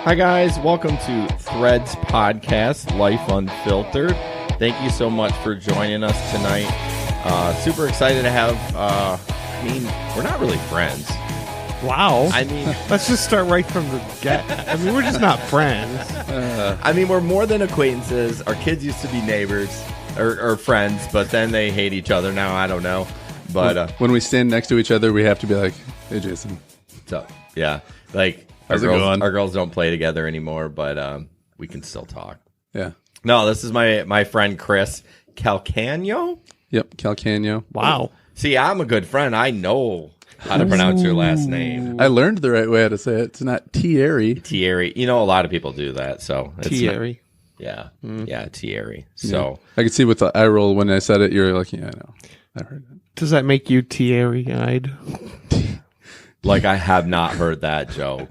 Hi guys, welcome to Threads Podcast, Life Unfiltered. Thank you so much for joining us tonight. Super excited to have, we're not really friends. Wow. I mean, let's just start right from the get. I mean, we're just not friends. We're more than acquaintances. Our kids used to be neighbors or friends, but then they hate each other now. I don't know. But when we stand next to each other, we have to be like, "Hey, Jason." So yeah, like our girls don't play together anymore, but we can still talk. Yeah. No, this is my friend Chris Calcagno. Yep, Calcagno. Wow. See, I'm a good friend. I know how to pronounce your last name. I learned the right way to say it. It's not Thierry. Thierry. You know, a lot of people do that. So it's Thierry. Yeah. Yeah, Thierry. So I could see with the eye roll when I said it, you're like, yeah, I know. I heard it. Does that make you Thierry-eyed? like I have not heard that joke.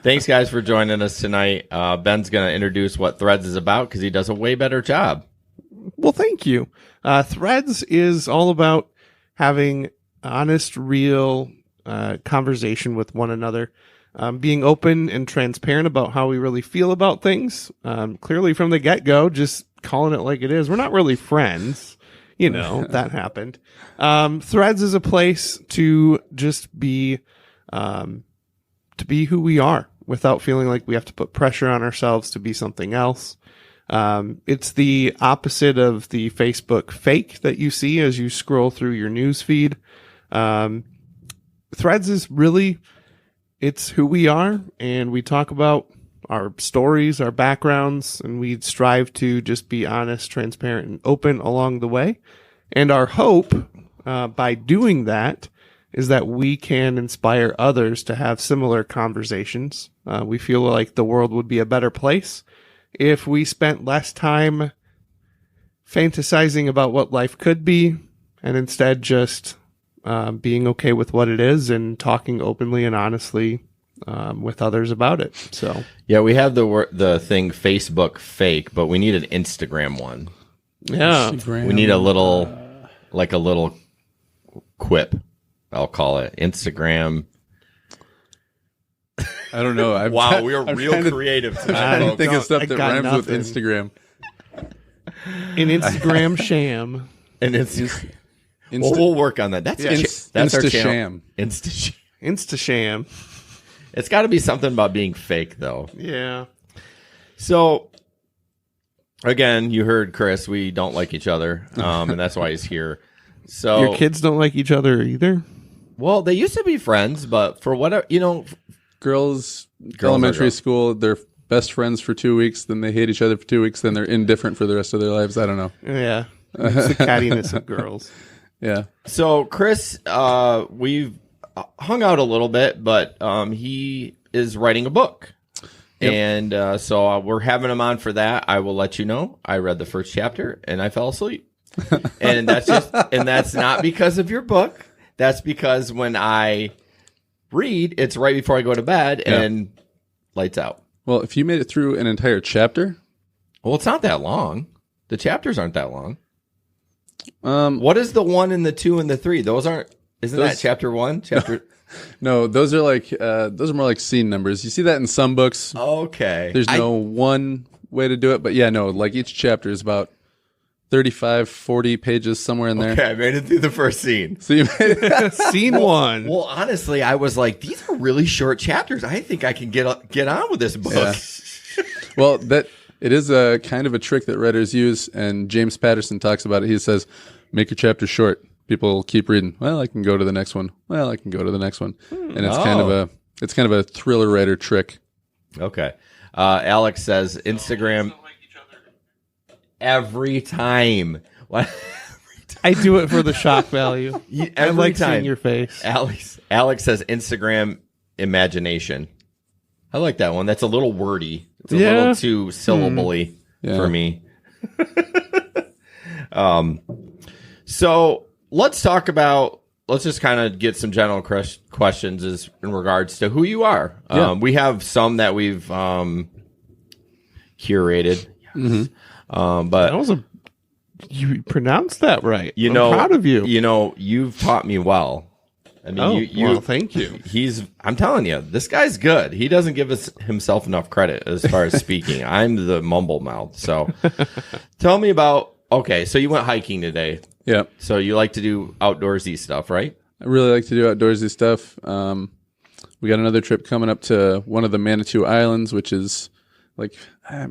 Thanks, guys, for joining us tonight. Ben's going to introduce what Threads is about because he does a way better job. Well, thank you. Threads is all about having honest, real conversation with one another, being open and transparent about how we really feel about things. Clearly from the get-go, just calling it like it is. We're not really friends. You know, that happened. Threads is a place to just be who we are without feeling like we have to put pressure on ourselves to be something else. It's the opposite of the Facebook fake that you see as you scroll through your news feed. Threads is really, it's who we are, and we talk about our stories, our backgrounds, and we strive to just be honest, transparent, and open along the way. And our hope by doing that is that we can inspire others to have similar conversations. We feel like the world would be a better place if we spent less time fantasizing about what life could be and instead just being okay with what it is and talking openly and honestly with others about it. So yeah, we have the thing Facebook fake, but we need an Instagram one. Yeah, we need a little quip. I'll call it Instagram. I don't know. Wow, we are real creative tonight. I didn't think of stuff that rhymes nothing. with Instagram. An Instagram sham. And we'll work on that. That's that's our channel. Instasham. It's got to be something about being fake, though. Yeah. So, again, you heard Chris. We don't like each other, and that's why he's here. So your kids don't like each other either? Well, they used to be friends, but for whatever, Girls elementary school, they're best friends for 2 weeks, then they hate each other for 2 weeks, then they're indifferent for the rest of their lives. I don't know. Yeah. It's the cattiness of girls. Yeah. So, Chris, we've hung out a little bit, but he is writing a book. Yep. And so we're having him on for that. I will let you know. I read the first chapter and I fell asleep. And that's not because of your book. That's because when I read, it's right before I go to bed and lights out. Well, if you made it through an entire chapter. Well, it's not that long. The chapters aren't that long. What is the 1 and the 2 and the 3? Isn't that chapter 1? Chapter No, those are more like scene numbers. You see that in some books. Okay. There's no one way to do it, but yeah, no, like each chapter is about 35, 40 pages somewhere in there. Okay, I made it through the first scene. So you made it. Scene 1. Well, honestly, I was like, these are really short chapters. I think I can get on with this book. Yeah. Well, it is a kind of a trick that writers use, and James Patterson talks about it. He says, make your chapter short. People keep reading. Well, I can go to the next one. Well, I can go to the next one. And it's kind of a thriller writer trick. Okay. Alex says Instagram every time. I do it for the shock value. I like seeing your face. Alex says Instagram imagination. I like that one. That's a little wordy. It's a little too syllable-y for me. So let's just kind of get some general questions in regards to who you are. We have some that we've curated. Mm-hmm. But you pronounced that right. I'm proud of you. You've taught me well. I mean, well, thank you. I'm telling you, this guy's good. He doesn't give himself enough credit as far as speaking. I'm the mumble mouth. So tell me about, okay, so you went hiking today. Yeah. So you like to do outdoorsy stuff, right? I really like to do outdoorsy stuff. We got another trip coming up to one of the Manitou Islands, which is like, I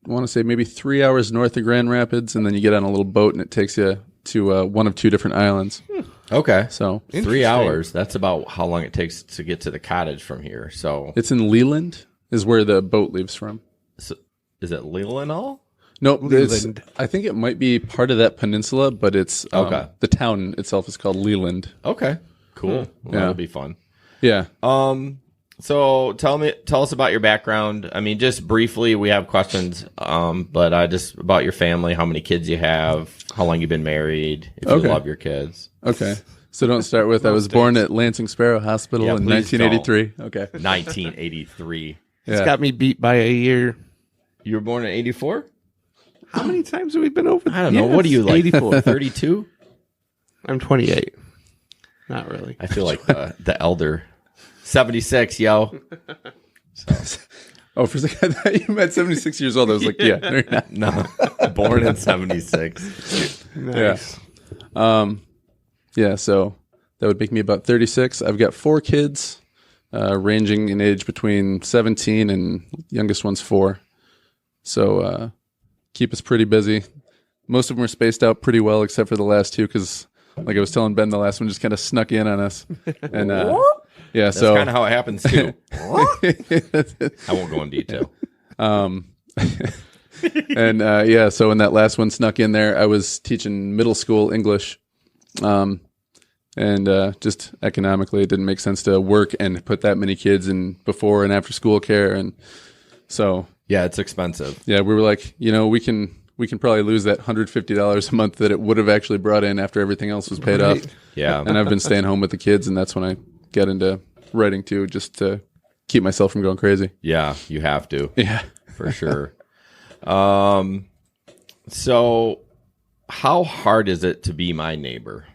want to say maybe 3 hours north of Grand Rapids. And then you get on a little boat and it takes you to one of two different islands. Okay. So 3 hours. That's about how long it takes to get to the cottage from here. So it's in Leland is where the boat leaves from. So, is it Leelanau? No, Leland. I think it might be part of that peninsula, but it's Okay. The town itself is called Leland. Okay. Cool. Well, that'll be fun. Yeah. So tell us about your background. I mean, just briefly, we have questions, but just about your family, how many kids you have, how long you've been married, if you love your kids. Okay. So don't start with I was born at Lansing Sparrow Hospital in please 1983. Okay. 1983. It's got me beat by a year. You were born in 84? How many times have we been over? I don't know. What are you, like, 84. 32? I'm 28. Not really. I feel like the elder. 76, yo. Oh, for a second, I thought you meant 76 years old. I was like, yeah. No, you're not. No, born in 76. Nice. Yeah, so that would make me about 36. I've got 4 kids, ranging in age between 17 and youngest one's 4. So keep us pretty busy. Most of them are spaced out pretty well, except for the last 2, because like I was telling Ben, the last one just kind of snuck in on us. And yeah, That's so kind of how it happens, too. I won't go in detail. And yeah, so when that last one snuck in there, I was teaching middle school English. And just economically, it didn't make sense to work and put that many kids in before and after school care. And so, Yeah, it's expensive. yeah, we were like, we can probably lose that $150 a month that it would have actually brought in after everything else was paid off. Yeah. And I've been staying home with the kids, and that's when I get into writing too, just to keep myself from going crazy. Yeah, you have to. Yeah. For sure. So how hard is it to be my neighbor?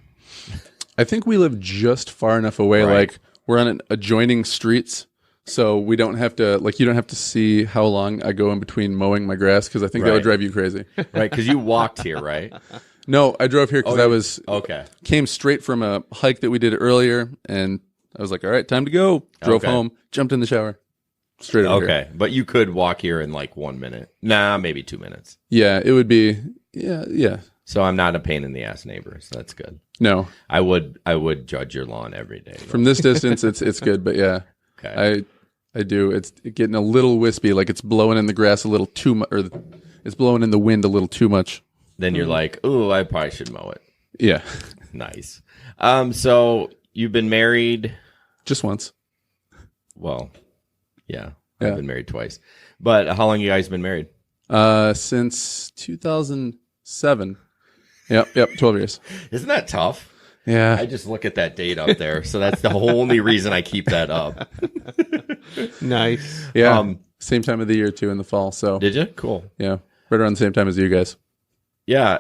I think we live just far enough away. Right. Like we're on adjoining streets, so we don't have to, like, you don't have to see how long I go in between mowing my grass, because I think that Right. would drive you crazy. Right, because you walked here, right? No, I drove here because I was Okay. came straight from a hike that we did earlier, and I was like, all right, time to go. Drove Okay. home, jumped in the shower, straight over here. Okay, but you could walk here in like 1 minute. Nah, maybe 2 minutes. Yeah, it would be. Yeah. So I'm not a pain in the ass neighbor. So that's good. No, I would judge your lawn every day. from this distance, it's good, but yeah, Okay. I do. It's getting a little wispy, like it's blowing in the grass a little too much, or it's blowing in the wind a little too much. Then you're like, ooh, I probably should mow it. Yeah, Nice. So you've been married. just once. Well, yeah. Yeah. I've been married twice. But how long you guys been married? Since 2007. Yep, 12 years. Isn't that tough? Yeah. I just look at that date up there. So that's the only reason I keep that up. Nice. Yeah. Same time of the year too, in the fall. So Did you? Cool. yeah, right around the same time as you guys. Yeah.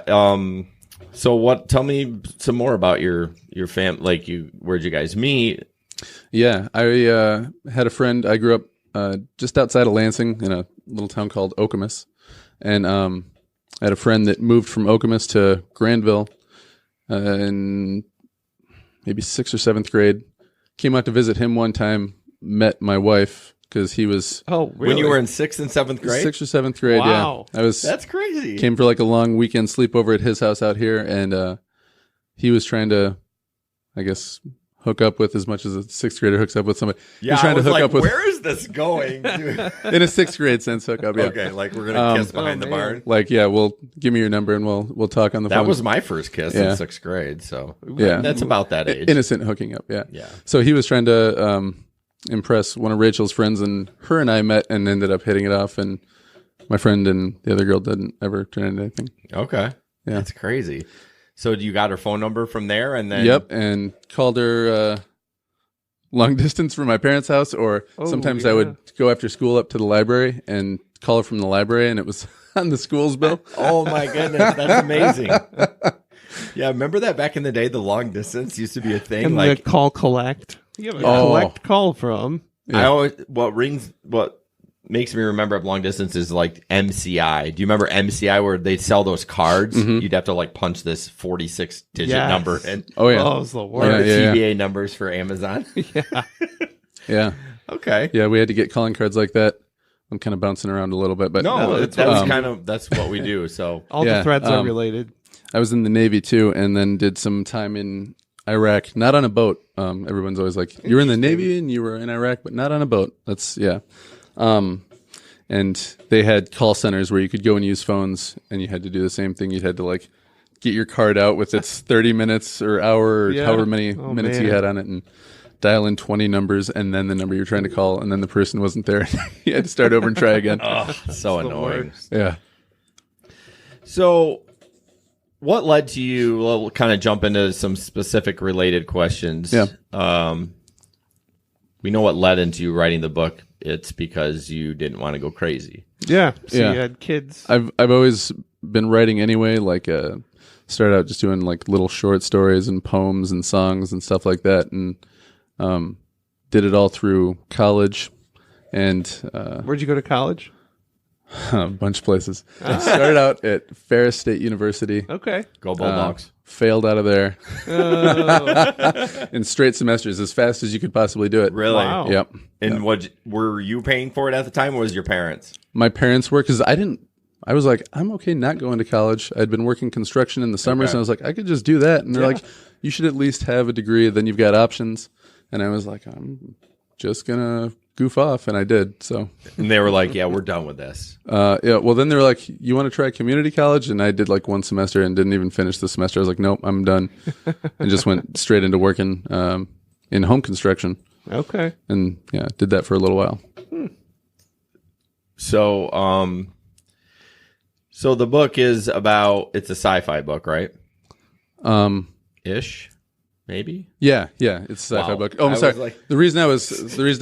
So tell me some more about your fam. Like where'd you guys meet? Yeah, I had a friend. I grew up just outside of Lansing in a little town called Okemos, and I had a friend that moved from Okemos to Granville in maybe 6th or 7th grade. Came out to visit him one time. Met my wife because he was Oh, really? When you were in 6th and 7th grade? 6th or 7th grade. Wow. Yeah, I was. That's crazy. Came for like a long weekend sleepover at his house out here, and he was trying to, I guess, hook up with as much as a 6th grader hooks up with somebody. Yeah, He's trying I was to hook like, up with where is this going? Dude? in a 6th grade sense. Hook up, yeah. Okay, like we're gonna kiss behind the man. barn. Like, yeah, well, give me your number and we'll talk on the That phone. was my first kiss Yeah. in 6th grade. So Yeah. that's about that age. innocent hooking up, yeah. Yeah. So he was trying to impress one of Rachel's friends, and her and I met and ended up hitting it off. And my friend and the other girl didn't ever turn into anything. Okay. Yeah. That's crazy. So you got her phone number from there, and then Yep, and called her long distance from my parents' house, or sometimes I would go after school up to the library and call her from the library, and it was on the school's bill. Oh my goodness, that's amazing. Yeah, remember that back in the day, the long distance used to be a thing. And Like the call collect. You have a Oh. collect call from. I always what makes me remember of long distance is like MCI. Do you remember MCI where they'd sell those cards? You'd have to like punch this 46 digit Yes. number in. Oh yeah. Oh, it's the Like worst. the Yeah. TBA numbers for Amazon. Yeah. Yeah. Okay. Yeah. We had to get calling cards like that. I'm kind of bouncing around a little bit, but No, that's that was awesome. that's what we do. So All Yeah, the threads are related. I was in the Navy too, and then did some time in Iraq, not on a boat. Everyone's always like, "You're in the Navy and you were in Iraq, but not on a boat." That's yeah. And they had call centers where you could go and use phones, and you had to do the same thing. You had to like get your card out with its 30 minutes or hour or Yeah. however many Oh, minutes you man. had on it, and dial in 20 numbers, and then the number you're trying to call, and then the person wasn't there. You had to start over and try again. so The annoying. worst. Yeah. So what led to you? We'll kind of jump into some specific related questions. Yeah. We know what led into you writing the book. It's because you didn't want to go crazy. Yeah. So Yeah. you had kids. I've always been writing anyway. Like, started out just doing like little short stories and poems and songs and stuff like that, and did it all through college and Where'd you go to college? a bunch of places. I started out at Ferris State University. Okay. Go Bulldogs. Failed out of there Oh, in straight semesters as fast as you could possibly do it. Really? wow. Yep. And what were you paying for it at the time, or was your parents? My parents were, because I was like, I'm okay not going to college. I'd been working construction in the summers, Okay. and I was like, I could just do that. And they're like, you should at least have a degree, then you've got options. And I was like, I'm just going to goof off. And I did. So, And they were like, "Yeah, we're done with this." yeah. Well, then they were like, you want to try community college? And I did like one semester and didn't even finish the semester. I was like, nope, I'm done. And just went straight into working in home construction. okay. And yeah, did that for a little while. So, so the book is about. It's a sci-fi book, right? Ish, maybe. Yeah, it's a sci-fi Wow. book. Oh, I'm I sorry. was like- The reason I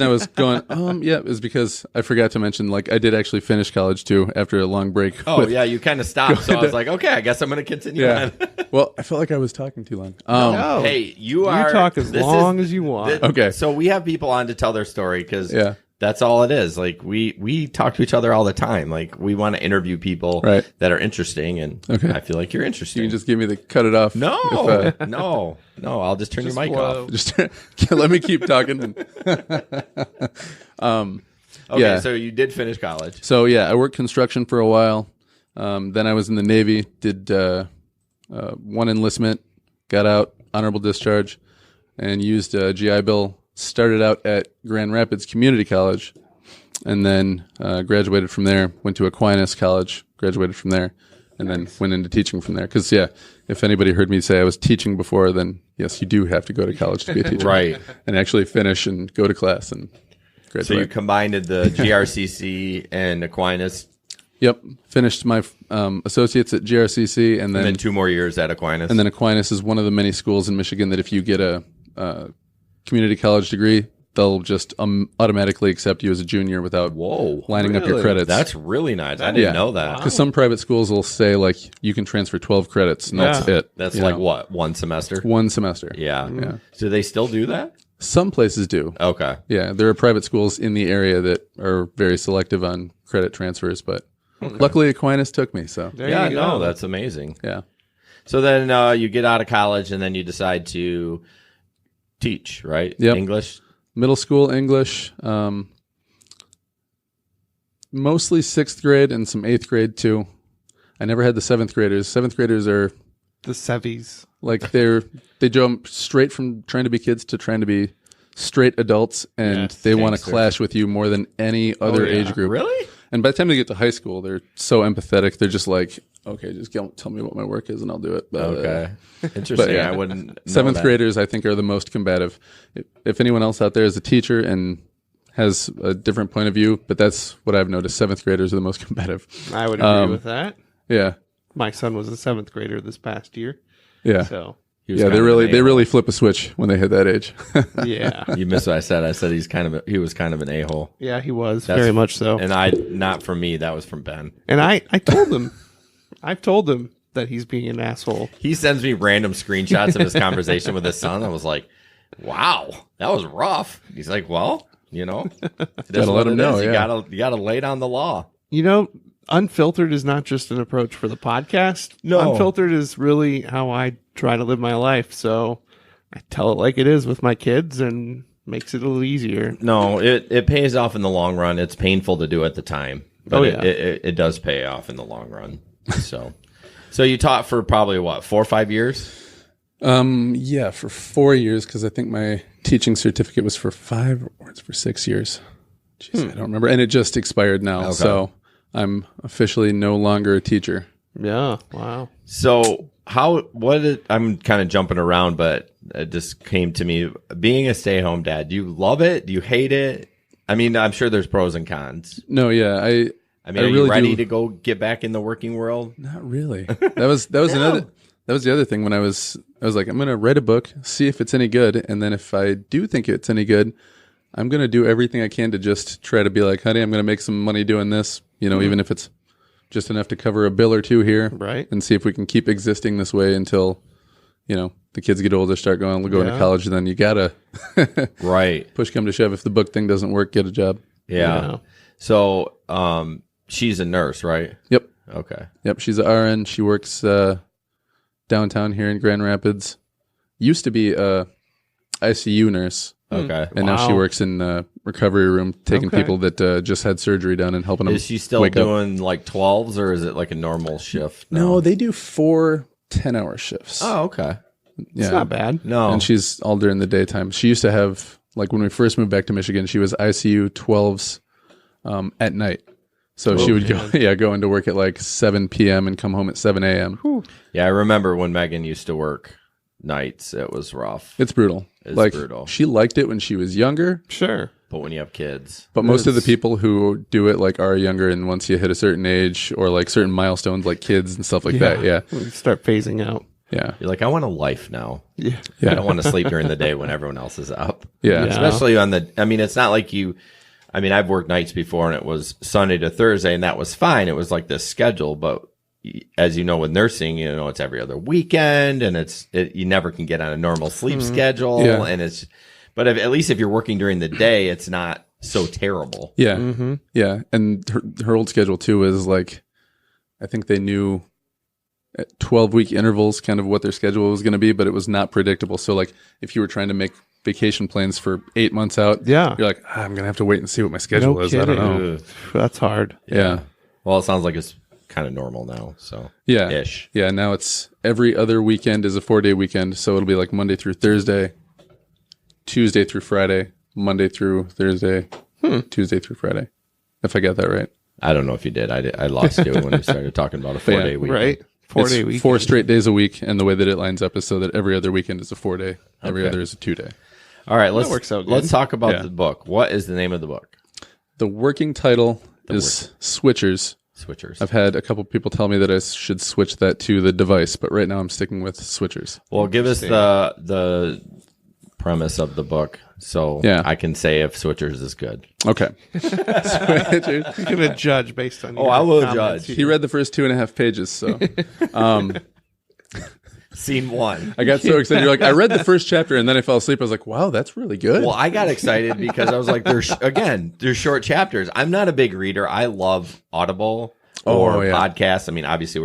was going, yeah, is because I forgot to mention, like, I did actually finish college too after a long break. Oh with- yeah, you kind of stopped. So I was like, okay, I guess I'm going to continue yeah. on. Well, I felt like I was talking too long. Oh. Hey, you are. talk as this long is- as you want. Okay. So we have people on to tell their story because Yeah. that's all it is. Like we talk to each other all the time. Like we want to interview people Right. that are interesting, and Okay. I feel like you're You interesting. can just give me the cut it off. no, if, no. I'll just turn Just your mic flow. off. just let me keep talking. Okay, yeah. so you did finish college. So yeah, I worked construction for a while. Then I was in the Navy, did one enlistment, got out, honorable discharge, and used a GI Bill. Started out at Grand Rapids Community College, and then graduated from there. Went to Aquinas College, graduated from there, and then went into teaching from there. Because yeah, if anybody heard me say I was teaching before, then yes, you do have to go to college to be a teacher, Right. And actually finish and go to class and graduate. So you combined the GRCC and Aquinas, Yep, finished my associates at GRCC, and and then then 2 more years at Aquinas. and then Aquinas is one of the many schools in Michigan that if you get a community college degree, they'll just automatically accept you as a junior without Whoa, lining up your really? credits. that's really nice. I didn't Yeah. know that. Because some private schools will say like you can transfer 12 credits and that's Yeah. it. That's you like know? what, one semester? One semester. Yeah. Yeah. Do they still do that? Some places do. Okay. Yeah, there are private schools in the area that are very selective on credit transfers, but luckily Aquinas took me. So There Yeah, you go. no, that's amazing. yeah. So then you get out of college and then you decide to teach, right? Yep. English. Middle school English, mostly 6th grade and some 8th grade too. I never had the 7th graders. 7th graders are The Sevies. like they jump straight from trying to be kids to trying to be straight adults, and Yes, they want to gangsters. clash with you more than any other yeah. age group. Really? And by the time they get to high school, they're so empathetic. They're just like, okay, just tell me what my work is and I'll do it. Okay. Interesting. But, yeah. I wouldn't know 7th that. graders, I think, are the most combative. If anyone else out there is a teacher and has a different point of view, but that's what I've noticed. 7th graders are the most combative. I would agree with that. Yeah, My son was a 7th grader this past year. yeah, So, He was yeah. kind They of really an they a-hole. really flip a switch when they hit that age. yeah. You missed what I said. I said he was kind of an a-hole. Yeah, he was. That's- very much so. And not from me. That was from Ben. And I told him, I've told him that he's being an asshole. He sends me random screenshots of his conversation with his son. I was like, wow, that was rough. He's like, well, it is Gotta let what him it know, is. yeah. You gotta lay down the law. Unfiltered is not just an approach for the podcast. No. Unfiltered is really how I try to live my life. So I tell it like it is with my kids and makes it a little easier. No, it pays off in the long run. It's painful to do at the time, but yeah. it does pay off in the long run. So you taught for probably what, 4 or 5 years? Yeah, for 4 years, because I think my teaching certificate was for 5 or it's for 6 years. Jeez, I don't remember. And it just expired now. Okay. So I'm officially no longer a teacher. Yeah. Wow. So I'm kind of jumping around, but it just came to me, being a stay-at-home dad, do you love it? Do you hate it? I mean, I'm sure there's pros and cons. No, yeah. I mean, are really you ready do. to go get back in the working world? Not really. That was another. That was the other thing when I was like, I'm going to write a book, see if it's any good. And then if I do think it's any good, I'm going to do everything I can to just try to be like, honey, I'm going to make some money doing this, even if it's just enough to cover a bill or two here. Right. And see if we can keep existing this way until, the kids get older, start going to college. And then you got to Right. push come to shove. If the book thing doesn't work, get a job. Yeah. So, she's a nurse, right? Yep. Okay. Yep. She's an RN. She works downtown here in Grand Rapids. Used to be a ICU nurse. Okay. And now she works in a recovery room, taking Okay. people that just had surgery done and helping them. Is she still wake up. doing like 12s, or is it like a normal shift? No, they do 4 10-hour shifts. Oh, okay. yeah. It's not bad. No. And she's all during the daytime. She used to have, like when we first moved back to Michigan, she was ICU 12s at night. So she would go into work at like 7 p.m. and come home at 7 a.m. Yeah, I remember when Megan used to work nights. It was rough. It's brutal. It's brutal. She liked it when she was younger, Sure. But when you have kids, but most of the people who do it like are younger, and once you hit a certain age or like certain milestones, like kids and stuff like that, We start phasing out. yeah, you're like, I want a life now. Yeah. I don't want to sleep during the day when everyone else is up. yeah. Especially it's not like I've worked nights before and it was Sunday to Thursday and that was fine. It was like the schedule, but as you know, with nursing, it's every other weekend and you never can get on a normal sleep schedule. Yeah. And but at least if you're working during the day, it's not so terrible. Yeah. Yeah. And her old schedule too is like, I think they knew at 12-week intervals kind of what their schedule was going to be, but it was not predictable. So like if you were trying to make vacation plans for 8 months out, you're like, I'm going to have to wait and see what my schedule is. kidding. I don't know. That's hard. Yeah. Well, it sounds like it's kind of normal now. So Yeah. ish. Yeah. Now it's every other weekend is a 4-day weekend. So it'll be like Monday through Thursday, Tuesday through Friday, Monday through Thursday, Tuesday through Friday. If I got that right. I don't know if you did. I lost you when we started talking about a 4-day week. Right. 4-day It's week. 4 straight days a week. And the way that it lines up is so that every other weekend is a 4-day. Every Okay. other is a 2-day. All right, let's works out good. let's talk about Yeah. the book. What is the name of the book? The working title is Switchers. Switchers. I've had a couple people tell me that I should switch that to the device, but right now I'm sticking with Switchers. Well, give us the premise of the book so I can say if Switchers is good. Okay. You're going to judge based on your I will comments. judge. He read the first 2.5 pages, so Scene 1. I got so excited. You're like, I read the first chapter and then I fell asleep. I was like, wow, that's really good. Well, I got excited because I was like, there's short chapters. I'm not a big reader. I love Audible or podcasts. I mean, obviously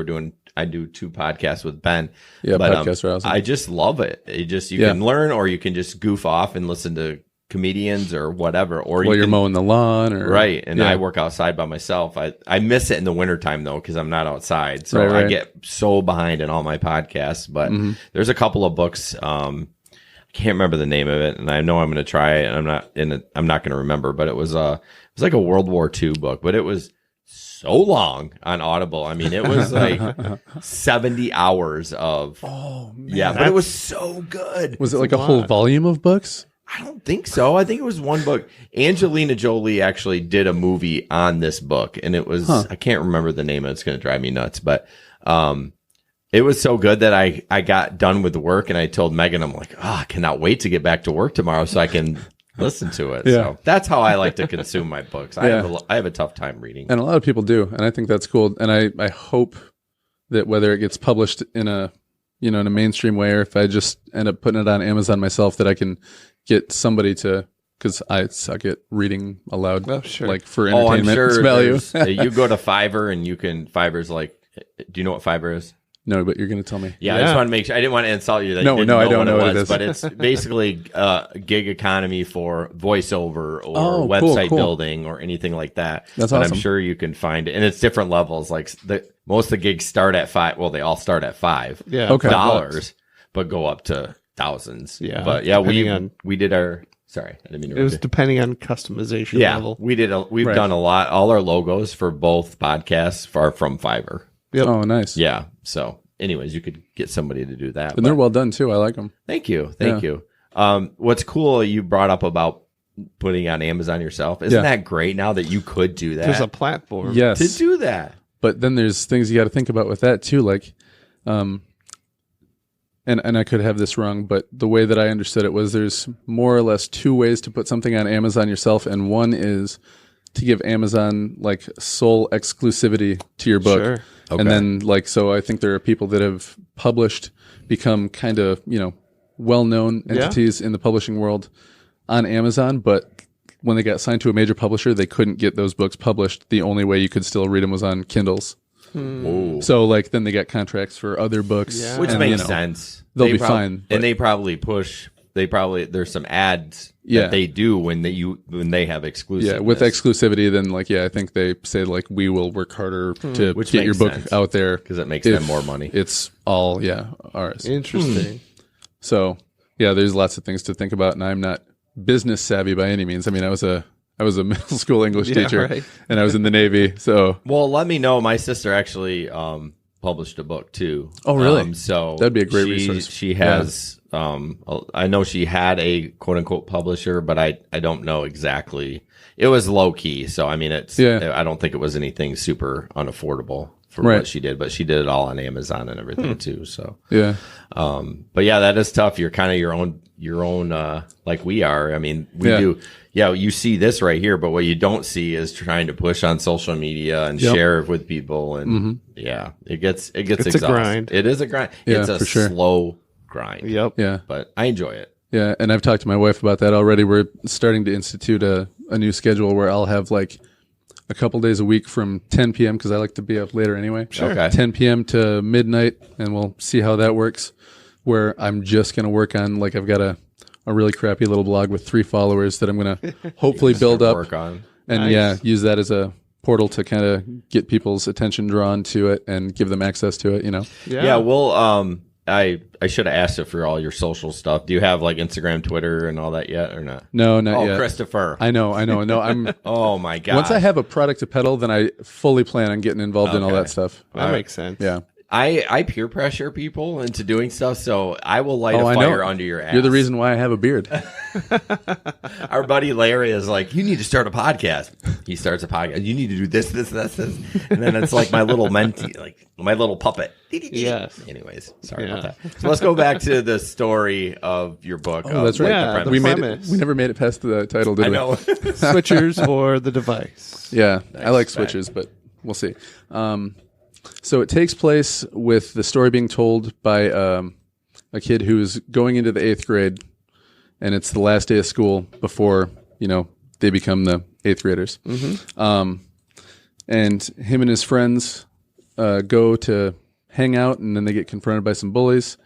I do 2 podcasts with Ben. Yeah, but, podcasts are awesome. I just love it. You can learn, or you can just goof off and listen to comedians or whatever. Or While you're mowing the lawn. Or, right. And I work outside by myself. I miss it in the wintertime though, because I'm not outside. So Right. I get so behind in all my podcasts. But there's a couple of books. I can't remember the name of it, and I know I'm going to try it, and I'm not going to remember. But it was like a World War II book, but it was so long on Audible. I mean, it was like 70 hours of. Oh man, but it was so good. Was it like a whole volume of books? I don't think so. I think it was one book. Angelina Jolie actually did a movie on this book, and it was I can't remember the name of it. It's going to drive me nuts, but it was so good that I got done with the work, and I told Megan, I'm like, I cannot wait to get back to work tomorrow so I can listen to it. Yeah. So that's how I like to consume my books. I have a tough time reading. And a lot of people do, and I think that's cool. And I hope that whether it gets published in a in a mainstream way, or if I just end up putting it on Amazon myself, that I can get somebody to, because I suck at reading aloud, like for entertainment I'm sure value. You go to Fiverr and Fiverr's like, do you know what Fiverr is? No, but you're going to tell me. Yeah, I just want to make sure. I didn't want to insult you. That No, you didn't no, know I don't know what it it was, is. but it's basically gig economy for voiceover or Oh, website cool. building or anything like that. That's but awesome. I'm sure you can find it, and it's different levels. Like most of the gigs start at $5. Well, they all start at $5. Yeah. Okay. Dollars, but go up to thousands. Yeah, but yeah, depending we did our. Sorry, I didn't mean to. It was depending on customization level. we did. We've Right. done a lot. All our logos for both podcasts are from Fiverr. Yep. Oh, nice. Yeah. So, anyways, you could get somebody to do that. And they're well done too. I like them. Thank you. Thank you. What's cool you brought up about putting on Amazon yourself. Isn't that great now that you could do that? There's a platform. Yes. to do that. But then there's things you got to think about with that too, like, and I could have this wrong, but the way that I understood it was there's more or less two ways to put something on Amazon yourself, and one is to give Amazon like sole exclusivity to your book. Sure. Okay. And then like, so I think there are people that have published, become kind of, well-known entities in the publishing world on Amazon, but when they got signed to a major publisher, they couldn't get those books published. The only way you could still read them was on Kindles. Whoa. So like then they got contracts for other books, Yeah. Which and, makes sense. They'll They be fine, but- And they probably push. There's some ads Yeah. that they do when they have exclusive. Yeah, with exclusivity, then like I think they say like we will work harder to Which get your makes book sense. out there because it makes if them more money. It's all ours. Interesting. So yeah, there's lots of things to think about, and I'm not business savvy by any means. I mean, I was a middle school English teacher, right. and I was in the Navy. So Well, let me know. My sister actually published a book too. Oh, really? So That'd be a great resource. She has. I know she had a quote unquote publisher, but I don't know exactly. It was low key, so I mean, I don't think it was anything super unaffordable for Right. what she did, but she did it all on Amazon and everything too. So yeah, but yeah, that is tough. You're kind of your own, like we are. I mean, we Yeah. do. Yeah, you see this right here, but what you don't see is trying to push on social media and Yep. share it with people. And yeah, it gets It's exhausting. a grind. It is a grind. Yeah, It's a for sure. slow grind. Yep. yeah. But I enjoy it. Yeah, and I've talked to my wife about that already. We're starting to institute a new schedule where I'll have like a couple days a week from 10 p.m. because I like to be up later anyway. Sure. Okay. 10 p.m. to midnight, and we'll see how that works. Where I'm just going to work on, like, I've got a really crappy little blog with 3 followers that I'm going to hopefully build up Work on. and Nice. use that as a portal to kind of get people's attention drawn to it and give them access to it. Yeah. Well, I should have asked it for all your social stuff. Do you have like Instagram, Twitter, and all that yet, or not? No, not Oh, yet. Christopher. I know. No, I'm. Oh my God. Once I have a product to peddle, then I fully plan on getting involved in all Okay. that stuff. That makes sense. Yeah. I peer pressure people into doing stuff, so I will light Oh, a I fire know. under your ass. You're the reason why I have a beard. Our buddy Larry is like, you need to start a podcast. He starts a podcast. You need to do this, and then it's like my little mentee, like my little puppet. Yes. Anyways, sorry Yeah. about that. So let's go back to the story of your book. Oh, that's right. Yeah, we made premise. it. We never made it past the title, did I we? know. Switchers or the device. Yeah, I like Nice. switches, but we'll see. So it takes place with the story being told by a kid who is going into the 8th grade, and it's the last day of school before they become the 8th graders. And him and his friends go to hang out, and then they get confronted by some bullies.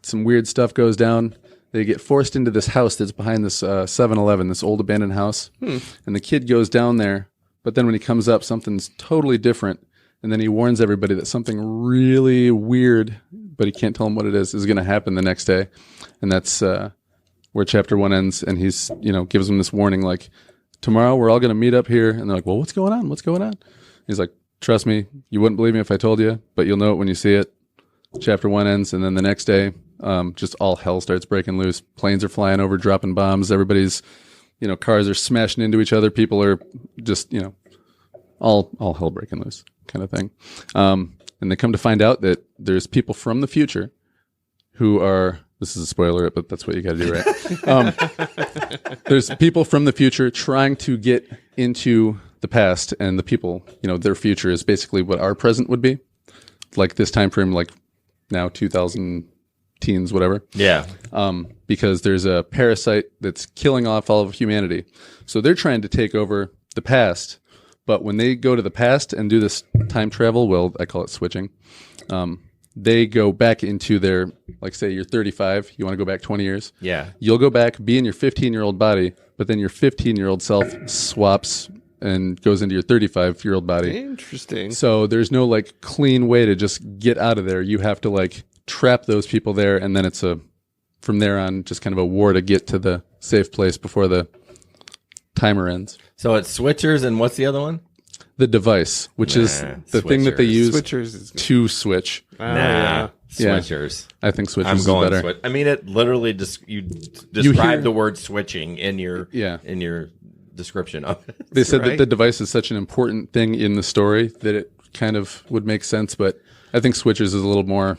Some weird stuff goes down. They get forced into this house that's behind this 7-Eleven, this old abandoned house. And the kid goes down there, but then when he comes up, something's totally different. And then he warns everybody that something really weird, but he can't tell them what it is going to happen the next day. And that's where chapter 1 ends. And he's, gives them this warning, like, tomorrow we're all going to meet up here. And they're like, well, what's going on? What's going on? He's like, trust me, you wouldn't believe me if I told you, but you'll know it when you see it. Chapter 1 ends. And then the next day, just all hell starts breaking loose. Planes are flying over, dropping bombs. Everybody's, cars are smashing into each other. People are just, all hell breaking loose kind of thing. And they come to find out that there's people from the future who are, this is a spoiler, but that's what you got to do, right? There's people from the future trying to get into the past, and the people, their future is basically what our present would be. like this time frame, like now 2000 teens, whatever. Yeah. Because there's a parasite that's killing off all of humanity. So they're trying to take over the past. But when they go to the past and do this time travel, well, I call it switching. They go back into their, like, say you're 35, you want to go back 20 years. Yeah. You'll go back, be in your 15-year-old body, but then your 15-year-old self swaps and goes into your 35-year-old body. Interesting. So there's no like clean way to just get out of there. You have to like trap those people there, and then it's from there on just kind of a war to get to the safe place before the timer ends. So it's switchers, and what's the other one? The device, which is the thing that they use to switch. Nah, switchers. I think switchers I'm is going better. switch. I mean, it literally just you describe the word switching in your description of it. They said that the device is such an important thing in the story that it kind of would make sense, but I think switchers is a little more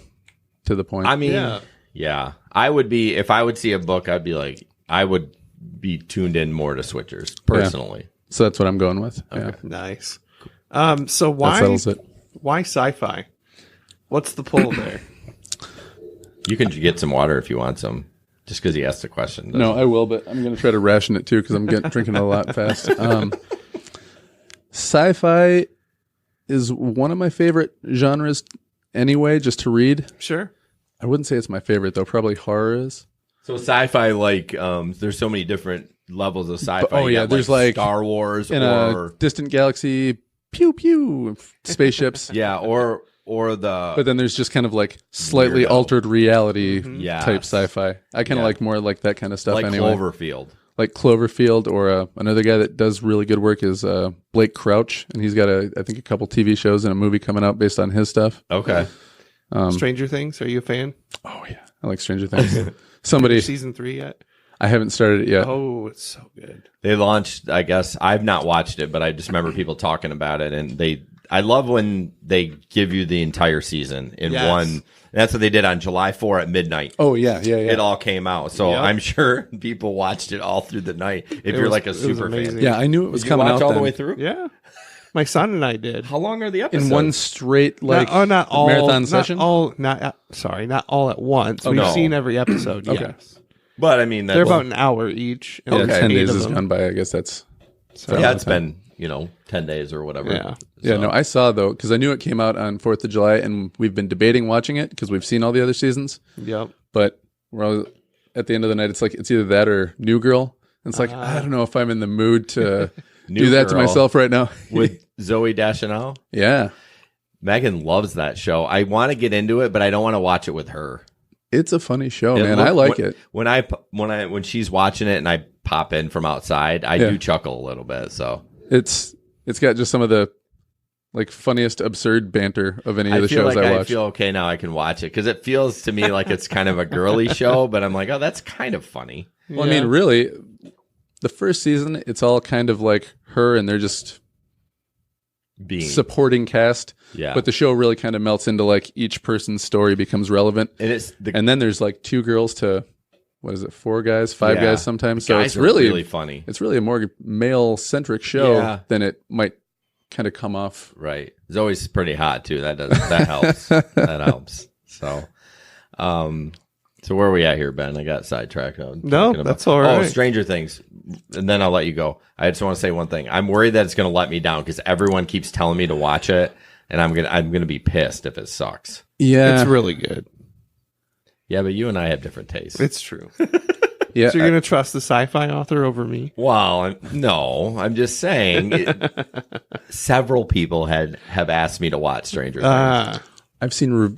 to the point. I mean, yeah. I would be, if I would see a book, I'd be like, I would be tuned in more to switchers personally. Yeah. So that's what I'm going with. Okay. Yeah. Nice. So why sci-fi? What's the pull there? You can get some water if you want some, just because he asked the question. No, I will, but I'm going to try to ration it too because I'm drinking a lot fast. Sci-fi is one of my favorite genres anyway, just to read. Sure. I wouldn't say it's my favorite though. Probably horror is. So sci-fi, like, there's so many different levels of sci-fi. Oh yeah, there's like Star Wars in or a distant galaxy, pew pew, spaceships. Yeah, or the. But then there's just kind of like slightly altered reality type sci-fi. I kind of like more like that kind of stuff. Like anyway. Cloverfield. Like Cloverfield, or another guy that does really good work is Blake Crouch, and he's got I think a couple TV shows and a movie coming out based on his stuff. Okay. Stranger Things. Are you a fan? Oh yeah, I like Stranger Things. Somebody season 3 yet? I haven't started it yet. Oh, it's so good. They launched, I guess, I've not watched it, but I just remember people talking about it, and I love when they give you the entire season in one. And that's what they did on July 4 at midnight. Oh yeah. It all came out. So I'm sure people watched it all through the night if you're like a super fan. Yeah, I knew it was Did coming you watch out all then. the way through? Yeah. My son and I did. How long are the episodes? In one straight not all marathon session? Not all at once. We've seen every episode. Okay. Yes. But I mean, they're about an hour each. And Yeah, there's 10 8 days of has them. gone by. I guess that's it's been 10 days or whatever. Yeah. Yeah, no, I saw though, because I knew it came out on 4th of July, and we've been debating watching it because we've seen all the other seasons. Yep. But we're all, at the end of the night, it's like it's either that or New Girl. And it's like I don't know if I'm in the mood to do that to myself right now. With Zoe Deschanel. Yeah, Megan loves that show. I want to get into it, but I don't want to watch it with her. it's a funny show, man. I like it. When she's watching it and I pop in from outside, I do chuckle a little bit. So it's got just some of the like funniest absurd banter of any of the shows I watch. I feel okay now. I can watch it because it feels to me like it's kind of a girly show, but I'm like, oh, that's kind of funny. Well, I mean, really, the first season, it's all kind of like her, and they're just being supporting cast. Yeah. But the show really kind of melts into like each person's story becomes relevant. And and then there's like 2 girls to, what is it, 4 guys, 5 guys sometimes. So guys it's really funny. It's really a more male centric show than it might kind of come off. Right. Zoe's pretty hot too. That helps. That helps. So, so where are we at here, Ben? I got sidetracked. That's all right. Oh, Stranger Things. And then I'll let you go. I just want to say one thing. I'm worried that it's going to let me down because everyone keeps telling me to watch it, and I'm gonna be pissed if it sucks. Yeah, it's really good. Yeah, but you and I have different tastes. It's true. Yeah. So you're going to trust the sci-fi author over me? Well, no. I'm just saying. Several people have asked me to watch Stranger Things. I've seen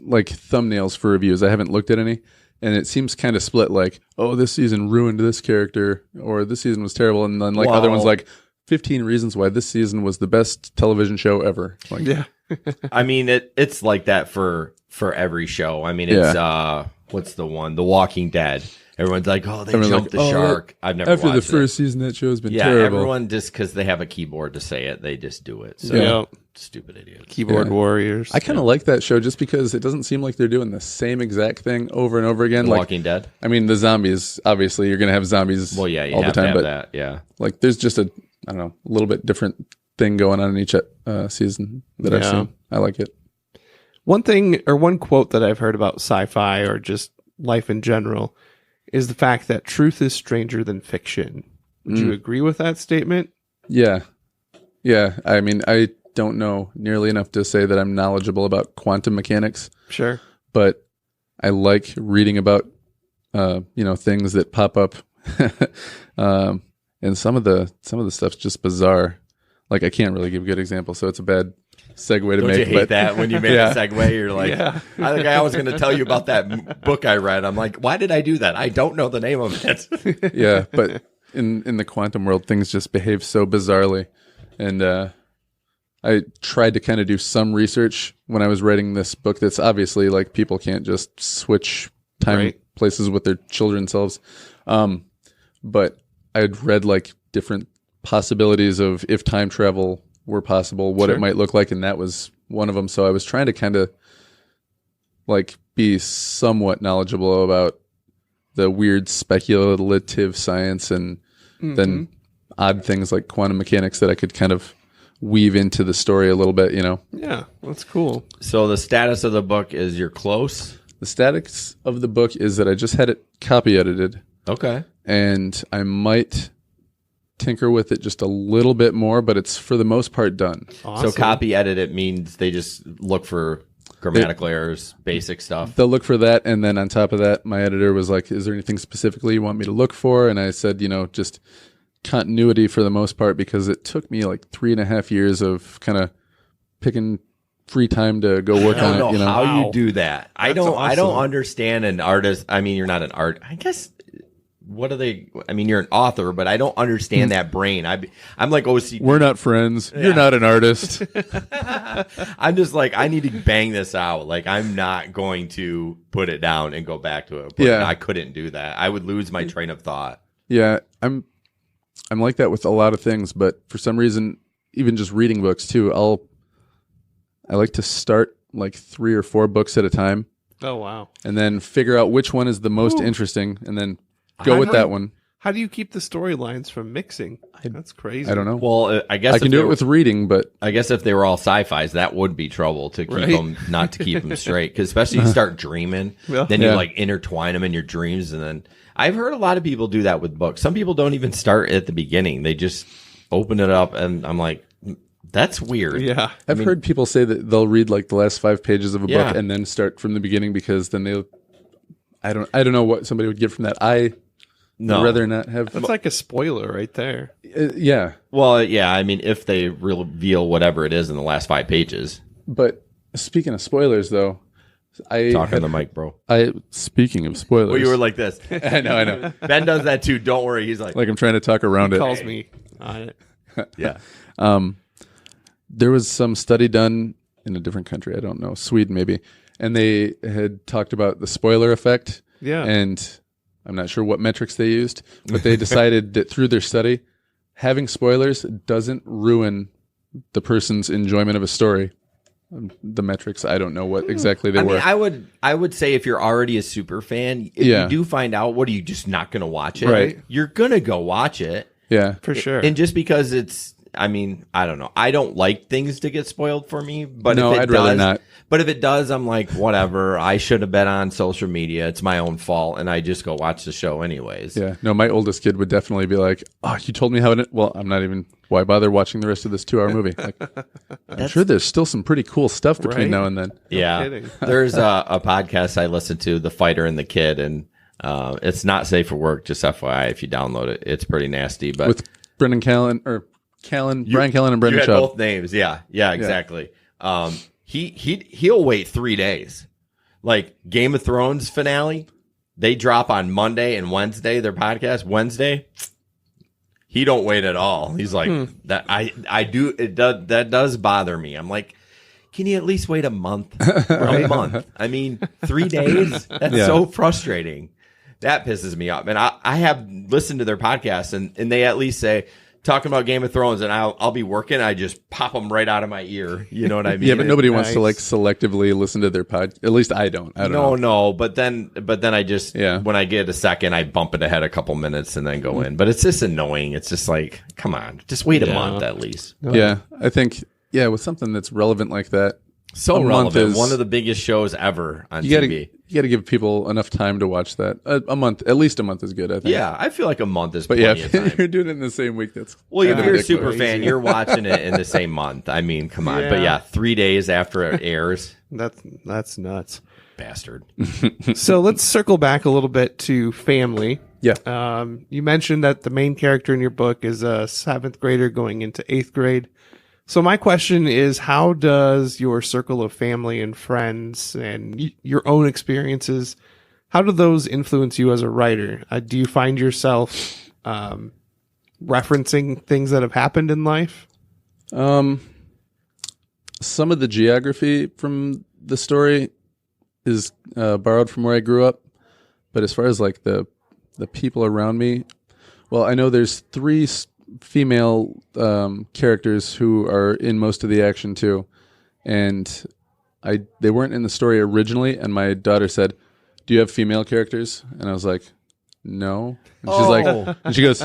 like thumbnails for reviews. I haven't looked at any, and it seems kind of split. Like, oh, this season ruined this character, or this season was terrible, and then like other ones like 15 reasons why this season was the best television show ever. Like, yeah. I mean, it's like that for every show. I mean, it's what's the one? The Walking Dead. Everyone's like, oh, they jumped the shark. I've never after watched the first season. That show has been yeah, terrible. everyone just because they have a keyboard to say it, they just do it. So stupid idiots. Keyboard warriors. I kind of like that show just because it doesn't seem like they're doing the same exact thing over and over again. The like Walking Dead. I mean, the zombies. Obviously, you're going to have zombies. Well, yeah, you all have the time, to have but that. Yeah, like there's just a little bit different thing going on in each season that I've seen. I like it. One thing or one quote that I've heard about sci-fi or just life in general is the fact that truth is stranger than fiction. Would you agree with that statement? Yeah. Yeah. I mean, I don't know nearly enough to say that I'm knowledgeable about quantum mechanics. Sure. But I like reading about, things that pop up. And some of the stuff's just bizarre. Like, I can't really give a good example, so it's a bad segue to Don't make. you hate that when you make a segue? You're like, Yeah. I think I was going to tell you about that book I read. I'm like, why did I do that? I don't know the name of it. Yeah, but in the quantum world, things just behave so bizarrely. And I tried to kind of do some research when I was writing this book. That's obviously like people can't just switch time places with their children's selves. But I'd read like different possibilities of if time travel were possible, what it might look like, and that was one of them. So I was trying to kind of like be somewhat knowledgeable about the weird speculative science and then odd things like quantum mechanics that I could kind of weave into the story a little bit, Yeah, that's cool. So the status of the book is you're close. The status of the book is that I just had it copy edited. Okay. And I might tinker with it just a little bit more, but it's for the most part done. Awesome. So copy edit, it means they just look for grammatical errors, basic stuff. They'll look for that, and then on top of that, my editor was like, is there anything specifically you want me to look for? And I said, just continuity for the most part, because it took me like 3.5 years of kind of picking free time to go work on it. I don't know how Wow. you do that. I don't understand an artist. I mean, you're not an art. I guess what are they? I mean, you're an author, but I don't understand that brain. I'm like OCD. We're not friends. You're not an artist. I'm just like, I need to bang this out. Like, I'm not going to put it down and go back to it. But Yeah. I couldn't do that. I would lose my train of thought. Yeah, I'm like that with a lot of things, but for some reason, even just reading books too, I like to start like 3 or 4 books at a time Oh, wow. and then figure out which one is the most interesting and then go with that one. How do you keep the storylines from mixing? That's crazy. I don't know. Well, I guess I if can do they it were- with reading, but I guess if they were all sci-fis, that would be trouble to keep Right. them, not to keep them straight. Because especially you start dreaming, then you Yeah. like intertwine them in your dreams, and then I've heard a lot of people do that with books. Some people don't even start at the beginning; they just open it up, and I'm like, that's weird. Yeah. I've heard people say that they'll read like the last 5 pages of a Yeah. book and then start from the beginning because then I don't know what somebody would get from that. I No. would rather not have. That's like a spoiler right there. Yeah, Well, yeah. I mean, if they reveal whatever it is in the last 5 pages, but speaking of spoilers, though, talking to the mic, bro. Speaking of spoilers, Well, you were like this. I know. Ben does that too. Don't worry. He's like, Like I'm trying to talk around it. Calls me on it. yeah. There was some study done in a different country. I don't know, Sweden maybe, and they had talked about the spoiler effect. Yeah. And I'm not sure what metrics they used, but they decided that through their study, having spoilers doesn't ruin the person's enjoyment of a story. The metrics, I don't know what exactly they were. I would say if you're already a super fan, if Yeah. you do find out, what are you just not going to watch it? Right. You're going to go watch it. Yeah. For sure. And just because it's, I mean, I don't know. I don't like things to get spoiled for me, but No, if it I'd does, rather not. But if it does, I'm like, whatever. I should have been on social media. It's my own fault, and I just go watch the show anyways. Yeah. No, my oldest kid would definitely be like, "Oh, you told me how it." Well, I'm not even. Why bother watching the rest of this 2-hour movie? Like, I'm sure there's still some pretty cool stuff between Right. now and then. Yeah. kidding. There's a podcast I listen to, The Fighter and the Kid, and it's not safe for work. Just FYI, if you download it, it's pretty nasty. But With Brian Callen and you Brendan had Schaub. both names. Yeah, exactly. He'll wait 3 days. Like Game of Thrones finale, they drop on Monday and Wednesday. Their podcast Wednesday. He don't wait at all. He's like that. I do. That does bother me. I'm like, can you at least wait a month? A month. I mean, 3 days. That's Yeah. so frustrating. That pisses me off. And I have listened to their podcast, and they at least say, talking about Game of Thrones, and I'll be working. I just pop them right out of my ear. You know what I mean? Yeah, but nobody wants to Nice. like selectively listen to their pod. At least I don't. I don't know. No. But then I just Yeah. when I get a second, I bump it ahead a couple minutes and then go in. But it's just annoying. It's just like, come on, just wait a month at least. Yeah, I think with something that's relevant like that, So a month relevant. is- One of the biggest shows ever on You gotta TV. give people enough time to watch that. A month, at least a month is good, I think. Yeah, I feel like a month is But yeah, plenty if of time. you're doing it in the same week, that's Well, if kinda you're a ridiculous. super fan, you're watching it in the same month. I mean, come on. But yeah, 3 days after it airs, That's nuts. bastard. So let's circle back a little bit to family. Yeah. You mentioned that the main character in your book is a 7th grader going into 8th grade. So my question is, how does your circle of family and friends and your own experiences, how do those influence you as a writer? Do you find yourself referencing things that have happened in life? Some of the geography from the story is borrowed from where I grew up, but as far as like the people around me, well, I know there's 3 female characters who are in most of the action too, and they weren't in the story originally. And my daughter said, "Do you have female characters?" And I was like, "No." And she's like, and she goes,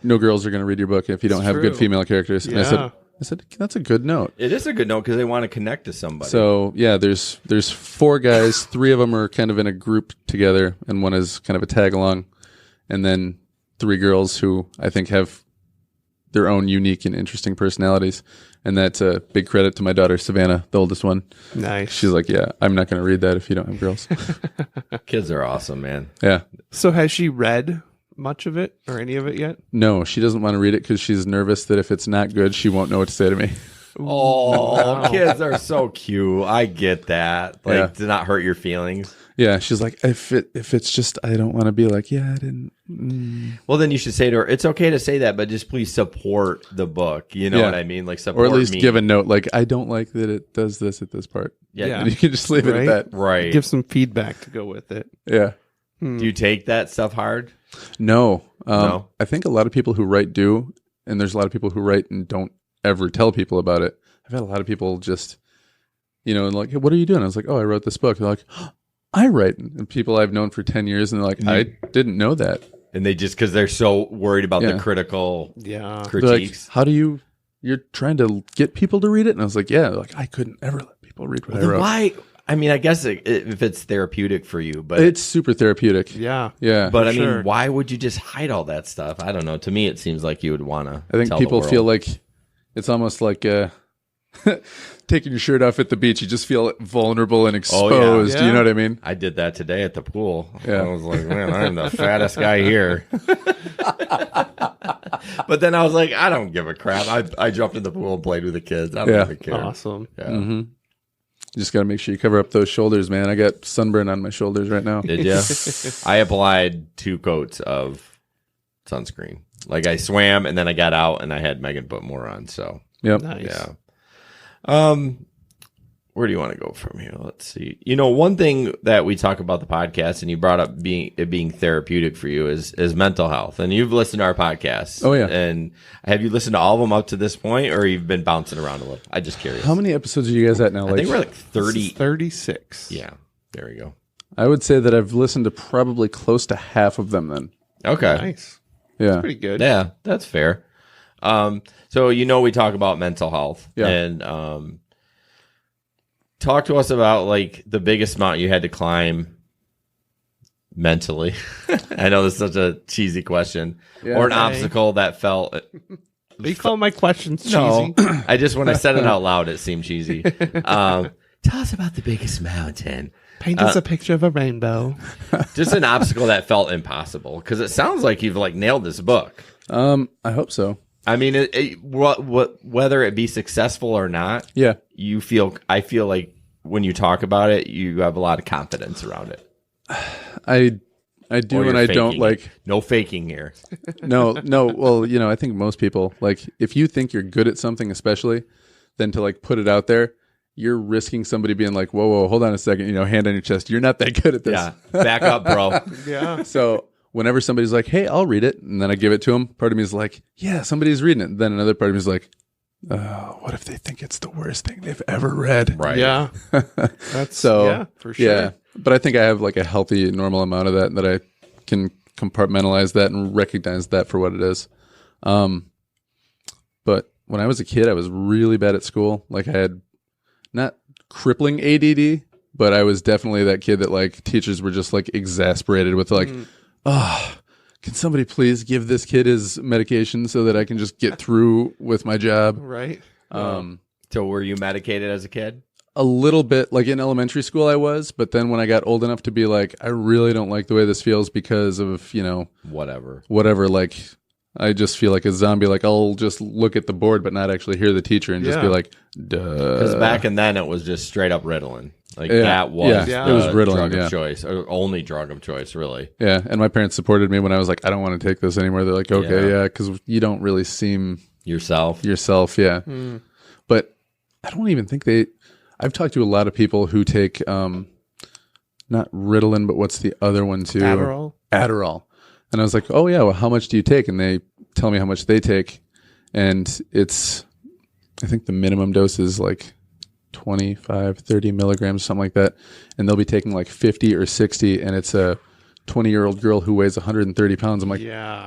"No girls are going to read your book if you don't have good true. female characters." And I said, "That's a good note." It is a good note because they want to connect to somebody. So yeah, there's 4 guys. 3 of them are kind of in a group together, and one is kind of a tag along, and then 3 girls who I think have their own unique and interesting personalities. And that's a big credit to my daughter, Savannah, the oldest one. Nice. She's like, "Yeah, I'm not going to read that if you don't have girls." Kids are awesome, man. Yeah. So has she read much of it or any of it yet? No, she doesn't want to read it because she's nervous that if it's not good, she won't know what to say to me. Oh, kids are so cute. I get that. Like, Yeah. to not hurt your feelings. Yeah, she's like, if it's just, I don't want to be like, yeah, I didn't. Well, then you should say to her, it's okay to say that, but just please support the book. You know Yeah. what I mean? Like, support Or at least me. give a note like, I don't like that it does this at this part. Yeah. And you can just leave it Right? at that. Right. Give some feedback to go with it. Yeah. Do you take that stuff hard? No. No? I think a lot of people who write do, and there's a lot of people who write and don't ever tell people about it. I've had a lot of people just, and like, "Hey, what are you doing?" I was like, "Oh, I wrote this book." They're like, "Oh, I write." And people I've known for 10 years, and they're like, "I didn't know that." And they just, because they're so worried about Yeah. the critical Yeah. They're like, critiques. "How do you're trying to get people to read it?" And I was like, "Yeah." They're like, I couldn't ever let people read what I Then wrote. why? I mean, I guess if it's therapeutic for you, but It's super therapeutic. Yeah. Yeah. but I sure. mean, why would you just hide all that stuff? I don't know. To me, it seems like you would want to. I think people feel like it's almost like taking your shirt off at the beach. You just feel vulnerable and exposed. Yeah. You know what I mean? I did that today at the pool. Yeah. I was like, man, I'm the fattest guy here. But then I was like, I don't give a crap. I jumped in the pool and played with the kids. I don't Yeah. even care. Awesome. Yeah. You just got to make sure you cover up those shoulders, man. I got sunburn on my shoulders right now. Did you? I applied 2 coats of sunscreen. Like, I swam and then I got out and I had Megan put more on. So Yep. Nice. yeah. Where do you want to go from here? Let's see. One thing that we talk about the podcast, and you brought up it being therapeutic for you, is mental health. And you've listened to our podcast. Oh, yeah. And have you listened to all of them up to this point, or you've been bouncing around a little? I'm just curious. How many episodes are you guys at now? I think we're like 30. 36. Yeah. There we go. I would say that I've listened to probably close to half of them then. Okay. Nice. Yeah. Pretty good. Yeah, that's fair. So we talk about mental health. Yeah. And talk to us about like the biggest mountain you had to climb mentally. I know this is such a cheesy question. Yeah. Or an Okay. obstacle that felt They call my questions cheesy. No. I just when I said it out loud it seemed cheesy. Tell us about the biggest mountain. Paint us a picture of a rainbow. Just an obstacle that felt impossible, because it sounds like you've like nailed this book. I hope so. I mean, whether it be successful or not, Yeah. I feel like when you talk about it, you have a lot of confidence around it. I do, Or and you're I don't faking like. it. No faking here. No. Well, I think most people, like, if you think you're good at something, especially, then to like put it out there, you're risking somebody being like, whoa, hold on a second, hand on your chest. You're not that good at this. Yeah, back up, bro. Yeah. So whenever somebody's like, hey, I'll read it, and then I give it to them, part of me is like, yeah, somebody's reading it. Then another part of me is like, what if they think it's the worst thing they've ever read? Right. Yeah. That's So yeah, for sure. Yeah, but I think I have like a healthy, normal amount of that I can compartmentalize that and recognize that for what it is. But when I was a kid, I was really bad at school. Like I had not crippling ADD, but I was definitely that kid that like teachers were just like exasperated with like, oh, can somebody please give this kid his medication so that I can just get through with my job? Right. So were you medicated as a kid? A little bit, like in elementary school I was, but then when I got old enough to be like, I really don't like the way this feels because of, Whatever, like I just feel like a zombie. Like I'll just look at the board but not actually hear the teacher and just be like, duh. Because back in then it was just straight up Ritalin. Like that was it was Ritalin, drug of choice, or only drug of choice, really. Yeah, and my parents supported me when I was like, I don't want to take this anymore. They're like, okay, because you don't really seem yourself, yeah. But I don't even think I've talked to a lot of people who take not Ritalin, but what's the other one too? Adderall. And I was like, oh yeah, well, how much do you take? And they tell me how much they take, and I think the minimum dose is like 25, 30 milligrams, something like that. And they'll be taking like 50 or 60, and it's a 20-year-old girl who weighs 130 pounds. I'm like,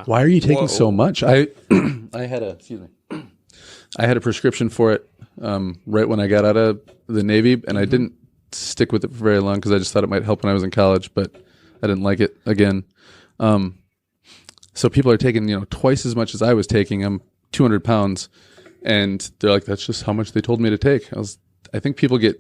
why are you taking so much? I had a prescription for it right when I got out of the Navy, and I didn't stick with it for very long because I just thought it might help when I was in college, but I didn't like it again. So people are taking, twice as much as I was taking. I'm 200 pounds, and they're like, that's just how much they told me to take. I think people get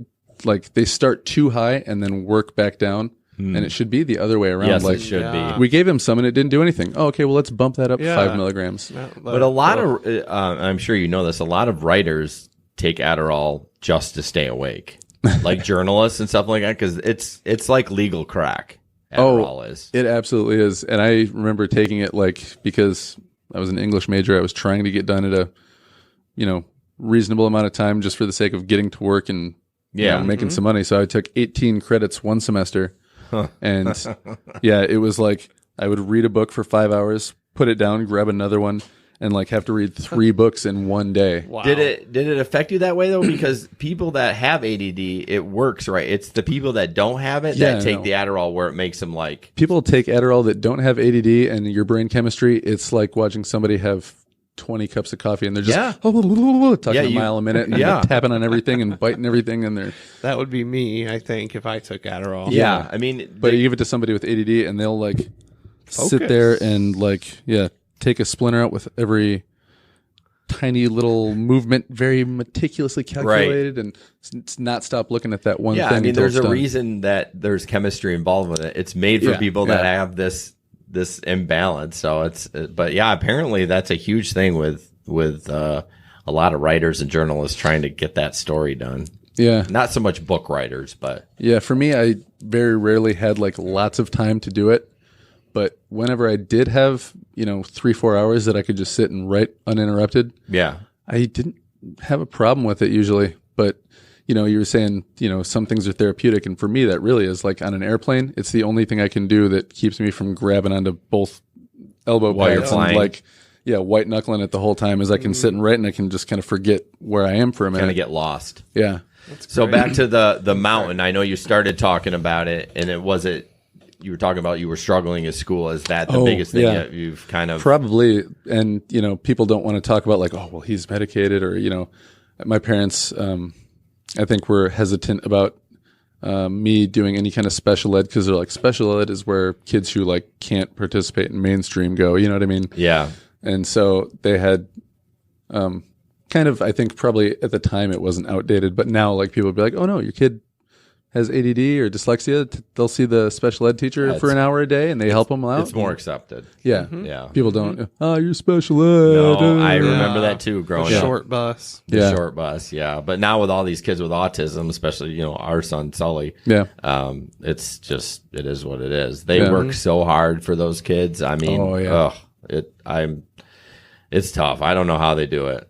like, they start too high and then work back down. And it should be the other way around. Yes, like, it should be. We gave him some and it didn't do anything. Oh, okay, well, let's bump that up 5 milligrams. But a lot of, I'm sure you know this, a lot of writers take Adderall just to stay awake. Like journalists and stuff like that, because it's like legal crack. Adderall is. It absolutely is. And I remember taking it like, because I was an English major, I was trying to get done at a, reasonable amount of time just for the sake of getting to work and making some money. So I took 18 credits one semester. And it was like I would read a book for 5 hours, put it down, grab another one, and like have to read 3 books in one day. Wow. Did it affect you that way though? Because people that have ADD, it works, right? It's the people that don't have it that take the Adderall where it makes them like. People take Adderall that don't have ADD, and your brain chemistry, it's like watching somebody have 20 cups of coffee and they're just talking a mile a minute and they're tapping on everything and biting everything, and that would be me, I think, if I took Adderall. Yeah. I mean, but you give it to somebody with ADD and they'll like sit there and like take a splinter out with every tiny little movement, very meticulously calculated, and not stop looking at that one thing. I mean, there's a reason that there's chemistry involved with it. It's made for people that have this imbalance. So but apparently that's a huge thing with a lot of writers and journalists trying to get that story done. Yeah. Not so much book writers, but. Yeah. For me, I very rarely had like lots of time to do it. But whenever I did have, 3-4 hours that I could just sit and write uninterrupted. Yeah. I didn't have a problem with it usually. But, you were saying, some things are therapeutic. And for me, that really is like on an airplane. It's the only thing I can do that keeps me from grabbing onto both elbow pads and like, white knuckling it the whole time, as I can sit and write and I can just kind of forget where I am for a minute. Kind of get lost. Yeah. So back to the mountain. I know you started talking about it, and you were talking about you were struggling at school. Is that the biggest thing that you've kind of... Probably. And, people don't want to talk about like, oh, well, he's medicated, or, my parents, I think were hesitant about me doing any kind of special ed, because they're like, special ed is where kids who like can't participate in mainstream go. You know what I mean? Yeah. And so they had kind of, I think probably at the time it wasn't outdated, but now like people would be like, oh no, your kid has ADD or dyslexia, they'll see the special ed teacher for an hour a day and they help them out. It's more accepted. Yeah. Yeah. People don't, oh, you're special ed. No, I remember that too growing up. Short bus. The short bus, yeah. But now with all these kids with autism, especially, our son Sully, it's just, it is what it is. They work so hard for those kids. I mean, it's tough. I don't know how they do it.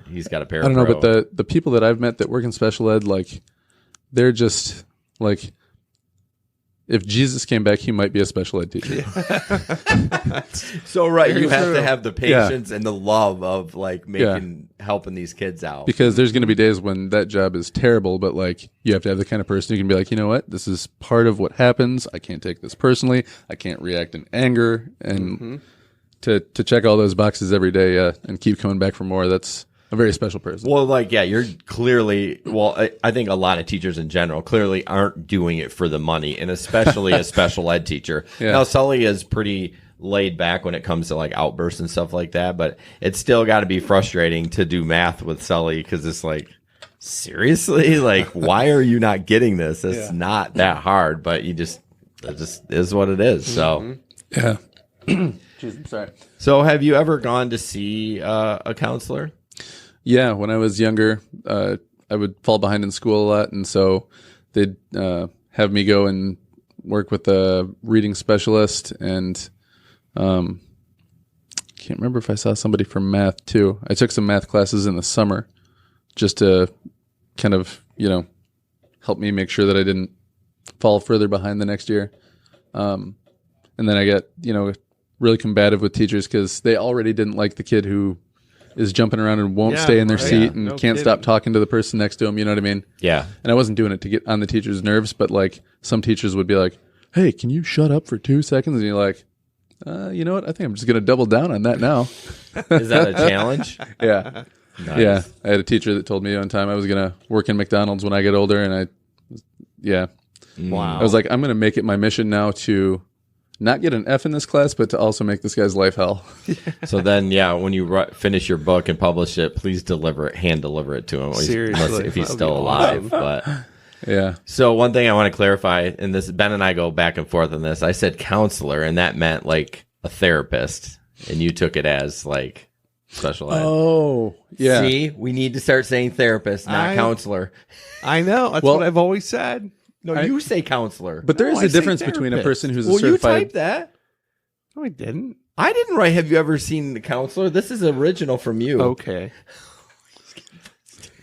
He's got a pair. I don't know, but the people that I've met that work in special ed, like, they're just like, if Jesus came back, he might be a special ed teacher. So right, you have to have the patience and the love of like helping these kids out. Because there's going to be days when that job is terrible, but like you have to have the kind of person who can be like, you know what, this is part of what happens. I can't take this personally. I can't react in anger, and to check all those boxes every day and keep coming back for more. That's a very special person. Well, like, yeah, you're clearly, I think a lot of teachers in general clearly aren't doing it for the money, and especially a special ed teacher. Yeah. Now, Sully is pretty laid back when it comes to like outbursts and stuff like that, but it's still got to be frustrating to do math with Sully because it's like, seriously? Like, why are you not getting this? It's not that hard, but it just is what it is. So, Yeah. Jeez, I'm sorry. So have you ever gone to see a counselor? Yeah, when I was younger, I would fall behind in school a lot, and so they'd have me go and work with a reading specialist, and can't remember if I saw somebody from math too. I took some math classes in the summer just to kind of, help me make sure that I didn't fall further behind the next year. And then I got, really combative with teachers because they already didn't like the kid who is jumping around and won't stay in their seat and can't stop talking to the person next to him. You know what I mean? Yeah. And I wasn't doing it to get on the teacher's nerves, but like some teachers would be like, "Hey, can you shut up for 2 seconds?" And you're like, you know what? I think I'm just going to double down on that now. Is that a challenge? Yeah. Nice. Yeah. I had a teacher that told me one time I was going to work in McDonald's when I get older. And Wow. I was like, I'm going to make it my mission now to not get an F in this class, but to also make this guy's life hell. So then, when you finish your book and publish it, please hand deliver it to him. Seriously. If he's That would still be alive. awesome. But Yeah. so one thing I want to clarify, and this Ben and I go back and forth on this. I said counselor, and that meant like a therapist, and you took it as like special ed. Oh, yeah. See, we need to start saying therapist, not counselor. I know. That's what I've always said. No, you say counselor. But there is I a say difference between a therapist. person who's a You certified. typed that. No, I didn't. I didn't write. Have you ever seen the counselor? This is original from you. Okay.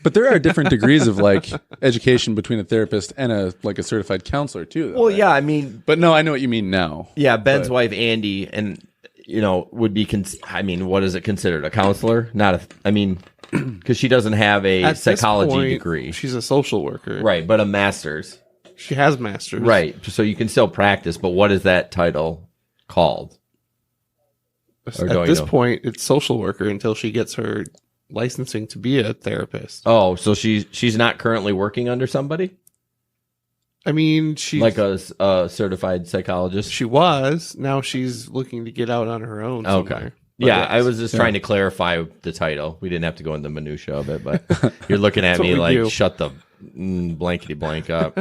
But there are different degrees of like education between a therapist and a certified counselor too. Though, Well, right? yeah. I mean, But no, I know what you mean now. yeah. Ben's wife Andy, and would be. What is it considered? A counselor? Not a. Because she doesn't have a At this psychology point, degree, She's a social worker. right? But a master's, She has masters. right? So you can still practice. But what is that title called? At Or don't this you know? point, it's social worker until she gets her licensing to be a therapist. Oh, so she's not currently working under somebody I mean, she like a certified psychologist. she was. Now she's looking to get out on her own. Okay. somewhere. Yeah, But I was just trying to clarify the title. We didn't have to go into the minutia of it, but you're looking at me what we like, do. shut the blankety blank up.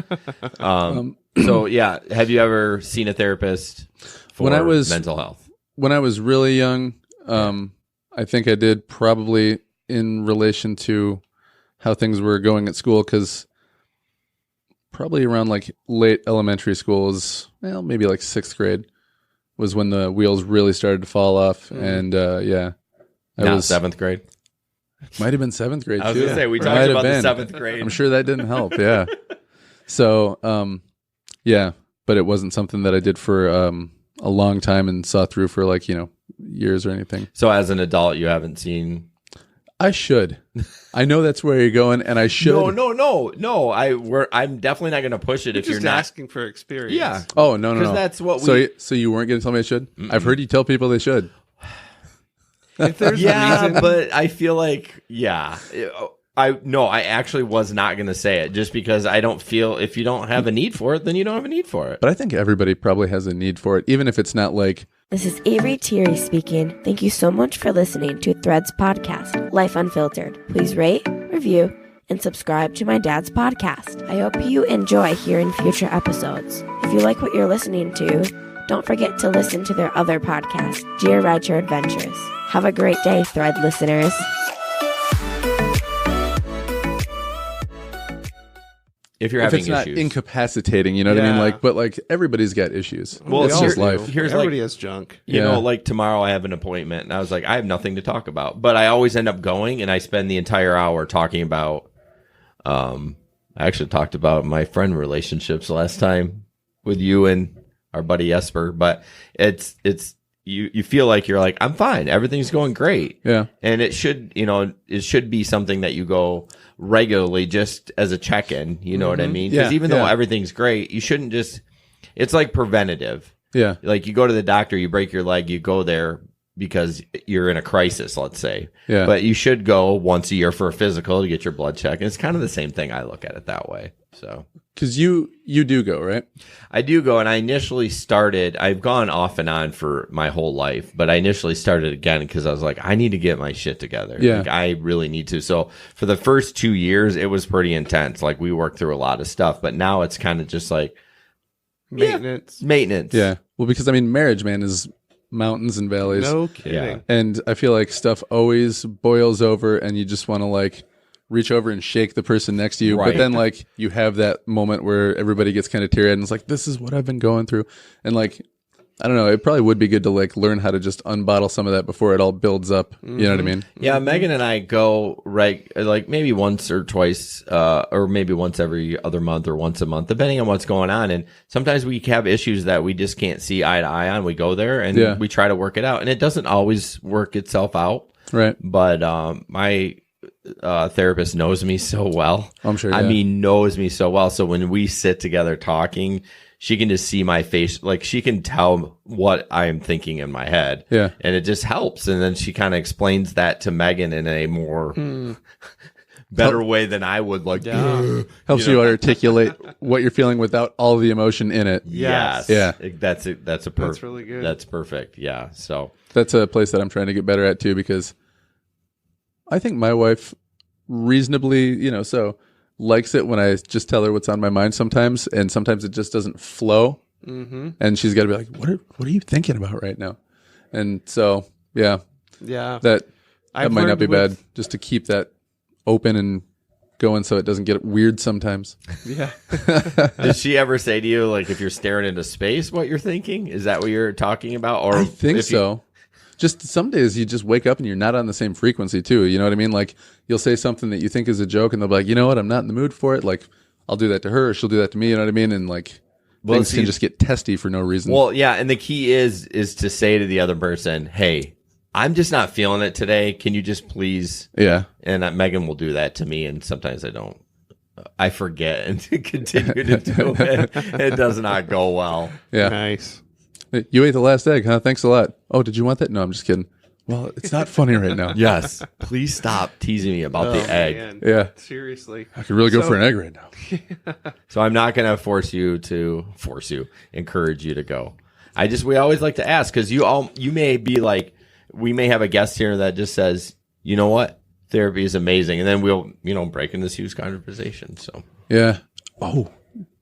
So, yeah, have you ever seen a therapist for When I was- mental health? When I was really young, I think I did probably in relation to how things were going at school, because probably around like late elementary school is, maybe like 6th grade was when the wheels really started to fall off. And I Not was 7th grade. might have been 7th grade I was too. going to say, we Might talked have about been. the 7th grade. I'm sure that didn't help. Yeah. So, but it wasn't something that I did for a long time and saw through for like, years or anything. So, as an adult, you haven't seen. I should. I know that's where you're going, and I should. No. I'm definitely not going to push it if Just you're not. asking for experience. Yeah. Oh, no. Because that's what So you weren't going to tell me I should? I've heard you tell people they should. If there's a Yeah, reason, but I feel like, I actually was not going to say it just because I don't feel if you don't have a need for it, then you don't have a need for it. But I think everybody probably has a need for it, even if it's not like. This is Avery Thierry speaking. Thank you so much for listening to Threads Podcast, Life Unfiltered. Please rate, review, and subscribe to my dad's podcast. I hope you enjoy hearing future episodes. If you like what you're listening to, don't forget to listen to their other podcast, Dear Rideshare Adventures. Have a great day, Thread listeners. If you're If having it's not issues. incapacitating, you know what I mean? Yeah. Like, but everybody's got issues. Well, it's we all just do. life. Here's Everybody has junk. You Yeah. know, like tomorrow I have an appointment, and I was like, I have nothing to talk about. But I always end up going, and I spend the entire hour talking about. I actually talked about my friend relationships last time with you and our buddy Jesper. But it's you feel like you're like, I'm fine, everything's going great. Yeah. And it should be something that you go regularly just as a check-in. You know what I mean? Because Yeah, even though yeah. everything's great, you shouldn't just. It's like preventative. Yeah. Like you go to the doctor, you break your leg, you go there because you're in a crisis, let's say. Yeah. But you should go once a year for a physical to get your blood checked. And it's kind of the same thing. I look at it that way. So, because you do go, right? I do go, and I initially started. I've gone off and on for my whole life, but I initially started again because I was like, I need to get my shit together. Yeah. Like, I really need to. So for the first 2 years, it was pretty intense. Like, we worked through a lot of stuff, but now it's kind of just like maintenance. Yeah. Well, because I mean, marriage, man, is mountains and valleys. No kidding. Yeah. And I feel like stuff always boils over, and you just want to like reach over and shake the person next to you. Right. But then like you have that moment where everybody gets kind of teary-eyed and it's like, this is what I've been going through. And like, I don't know, it probably would be good to like learn how to just unbottle some of that before it all builds up. You know what I mean? Yeah, Megan and I go like maybe once or twice, or maybe once every other month or once a month, depending on what's going on. And sometimes we have issues that we just can't see eye to eye on. We go there and we try to work it out, and it doesn't always work itself out. Right. But my therapist knows me so well. I'm sure. I Yeah. mean, knows me so well. So when we sit together talking, she can just see my face. Like, she can tell what I'm thinking in my head. Yeah. And it just helps. And then she kind of explains that to Megan in a more better way than I would. Like, Helps you articulate what you're feeling without all the emotion in it. yes. Yeah. That's it. That's really good. That's perfect. Yeah. So That's a place that I'm trying to get better at too, because I think my wife reasonably, so likes it when I just tell her what's on my mind sometimes, and sometimes it just doesn't flow. Mm-hmm. And she's got to be like, what are you thinking about right now? And so, yeah, that might not be bad, just to keep that open and going so it doesn't get weird sometimes. Yeah. did she ever say to you, like, if you're staring into space, what you're thinking? Is that what you're talking about? Or I think if so. Just some days you just wake up and you're not on the same frequency too. You know what I mean? Like, you'll say something that you think is a joke and they'll be like, you know what? I'm not in the mood for it. Like, I'll do that to her, or she'll do that to me. You know what I mean? And like, things can just get testy for no reason. Well, yeah. And the key is to say to the other person, hey, I'm just not feeling it today. Can you just please? Yeah. And Megan will do that to me. And sometimes I don't. I forget and continue to do it. It does not go well. Yeah. Nice. You ate the last egg, huh? Thanks a lot. Oh, did you want that? No, I'm just kidding. Well, it's not funny right now. Yes. Please stop teasing me about the egg. Man. Yeah. Seriously. I could really go for an egg right now. So I'm not going to encourage you to go. We always like to ask, because you may be like, we may have a guest here that just says, you know what? Therapy is amazing. And then we'll, break into this huge conversation. So, Yeah. Oh,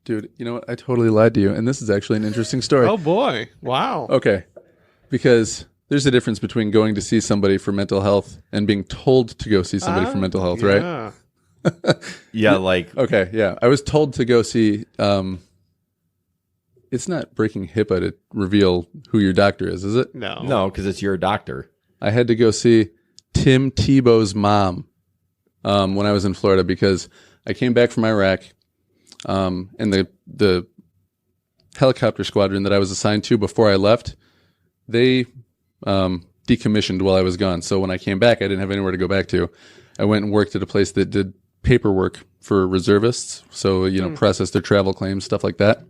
dude, you know what? I totally lied to you. And this is actually an interesting story. Oh, boy. Wow. Okay. Because there's a difference between going to see somebody for mental health and being told to go see somebody for mental health, right? Yeah. yeah, like, Okay, yeah. I was told to go see, it's not breaking HIPAA to reveal who your doctor is it? no, because it's your doctor. I had to go see Tim Tebow's mom when I was in Florida, because I came back from Iraq, and the helicopter squadron that I was assigned to before I left, they decommissioned while I was gone. So when I came back, I didn't have anywhere to go back to. I went and worked at a place that did paperwork for reservists. So, process their travel claims, stuff like that.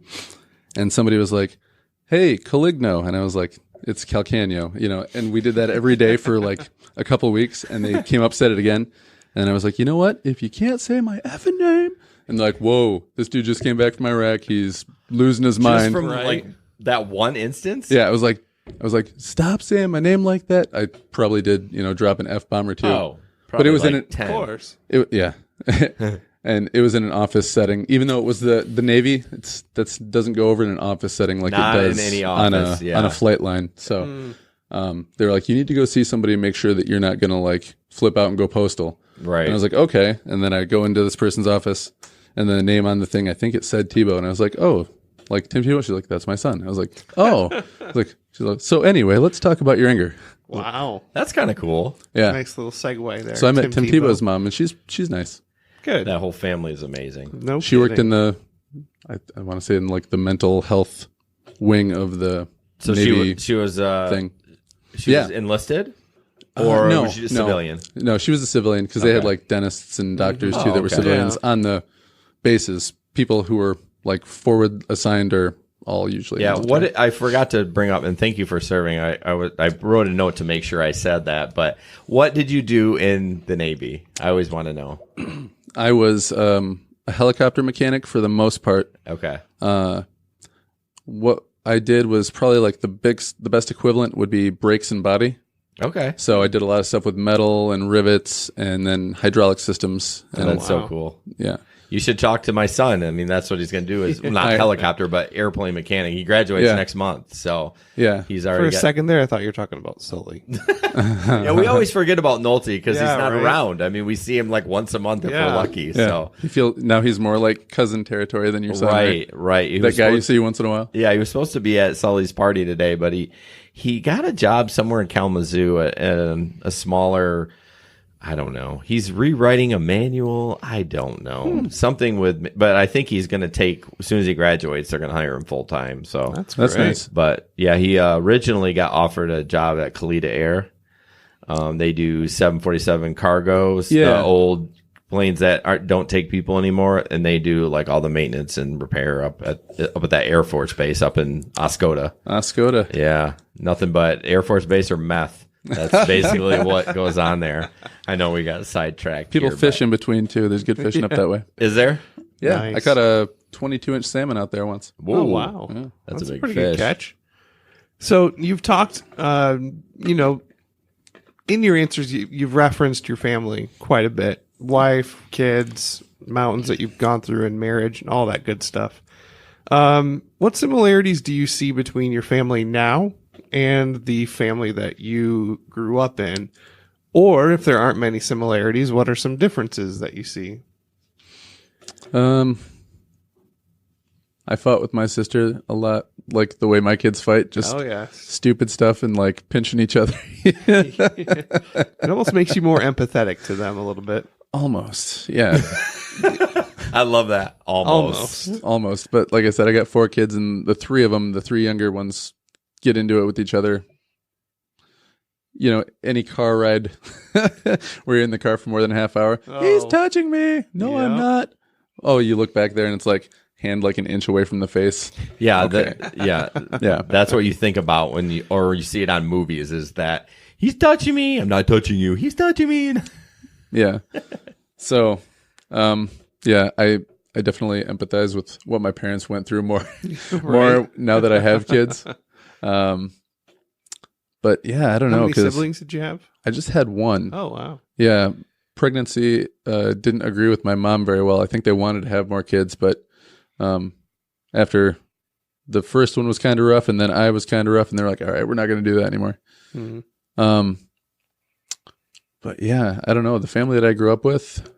And somebody was like, hey, Caligno. And I was like, it's Calcanio, and we did that every day for like a couple of weeks, and they came up, said it again. And I was like, you know what? If you can't say my effing name, and they're like, whoa, this dude just came back from Iraq. He's losing his mind. Just from like that one instance? Yeah, I was like, stop saying my name like that. I probably did, drop an F-bomb or two. Oh, but it was like in 10. Of course. Yeah. And it was in an office setting, even though it was the Navy. That doesn't go over in an office setting like Not it does in any office, on a flight line. So they were like, you need to go see somebody and make sure that you're not going to like flip out and go postal. Right. And I was like, okay. And then I go into this person's office, and the name on the thing, I think it said Tebow, and I was like, oh, like Tim Tebow. She's like, that's my son. I was like, oh. She's like, so anyway, let's talk about your anger. Wow. That's kind of cool. Yeah. Nice little segue there. So I met Tim Tebow's mom, and she's nice. Good. That whole family is amazing. No She worked kidding. in the, I want to say in like the mental health wing of the So Navy she was thing. She was enlisted, or No, was she a civilian? No, she was a civilian, because they had Okay. like dentists and doctors too that were okay. civilians on the bases. People who were like forward assigned or all usually. Yeah, ends with I forgot to bring up, and thank you for serving. I wrote a note to make sure I said that. But what did you do in the Navy? I always want to know. I was a helicopter mechanic for the most part. Okay. What I did was probably like the best equivalent would be brakes and body. Okay. So I did a lot of stuff with metal and rivets and then hydraulic systems. And that's so cool. Yeah. You should talk to my son. I mean, that's what he's going to do is not helicopter, but airplane mechanic. He graduates next month. So yeah, he's For already a second there, I thought you were talking about Sully. Yeah, we always forget about Nolte because Yeah, he's not right. around. I mean, we see him like once a month if Yeah. we're lucky. Yeah. So Now he's more like cousin territory than your son. right. He That was guy you supposed- see once in a while. Yeah, he was supposed to be at Sully's party today, but he got a job somewhere in Kalamazoo at a smaller, I don't know. He's rewriting a manual. I don't know. Something but I think he's going to take, as soon as he graduates, they're going to hire him full time. So That's That's great. nice. but yeah, he originally got offered a job at Kalita Air. They do 747 cargos, Yeah. the old planes that don't take people anymore, and they do like all the maintenance and repair up at that Air Force base up in Oscoda. Skoda. Yeah, nothing but Air Force base or meth. That's basically what goes on there. I know we got sidetracked. People here, fish in between too. There's good fishing up that way. but- Is there? Yeah. Nice. I caught a 22-inch salmon out there once. Whoa. Oh, wow. Yeah. That's a big pretty fish. good catch. So you've talked, in your answers, you've referenced your family quite a bit. Wife, kids, mountains that you've gone through in marriage and all that good stuff. What similarities do you see between your family now and the family that you grew up in? Or if there aren't many similarities, what are some differences that you see? I fought with my sister a lot, like the way my kids fight, just Oh, yeah. stupid stuff and like pinching each other. It almost makes you more empathetic to them a little bit. Almost. Yeah. I love that. Almost. Almost. But like I said, I got 4 kids, and the 3 of them, the 3 younger ones, get into it with each other. You know, any car ride where you're in the car for more than a half hour. He's touching me. No, I'm Yeah. not. Oh, you look back there and it's like hand like an inch away from the face. Yeah, Okay. yeah. Yeah. That's what you think about when you see it on movies is that he's touching me. I'm not touching you. He's touching me. Yeah. So, yeah, I definitely empathize with what my parents went through more now that I have kids. But yeah, I don't How know, many because siblings did you have? I just had one. Oh, wow. Yeah, pregnancy didn't agree with my mom very well. I think they wanted to have more kids, but after the first one was kind of rough, and then I was kind of rough, and they're like, "All right, we're not going to do that anymore." Mm-hmm. But yeah, I don't know. The family that I grew up with,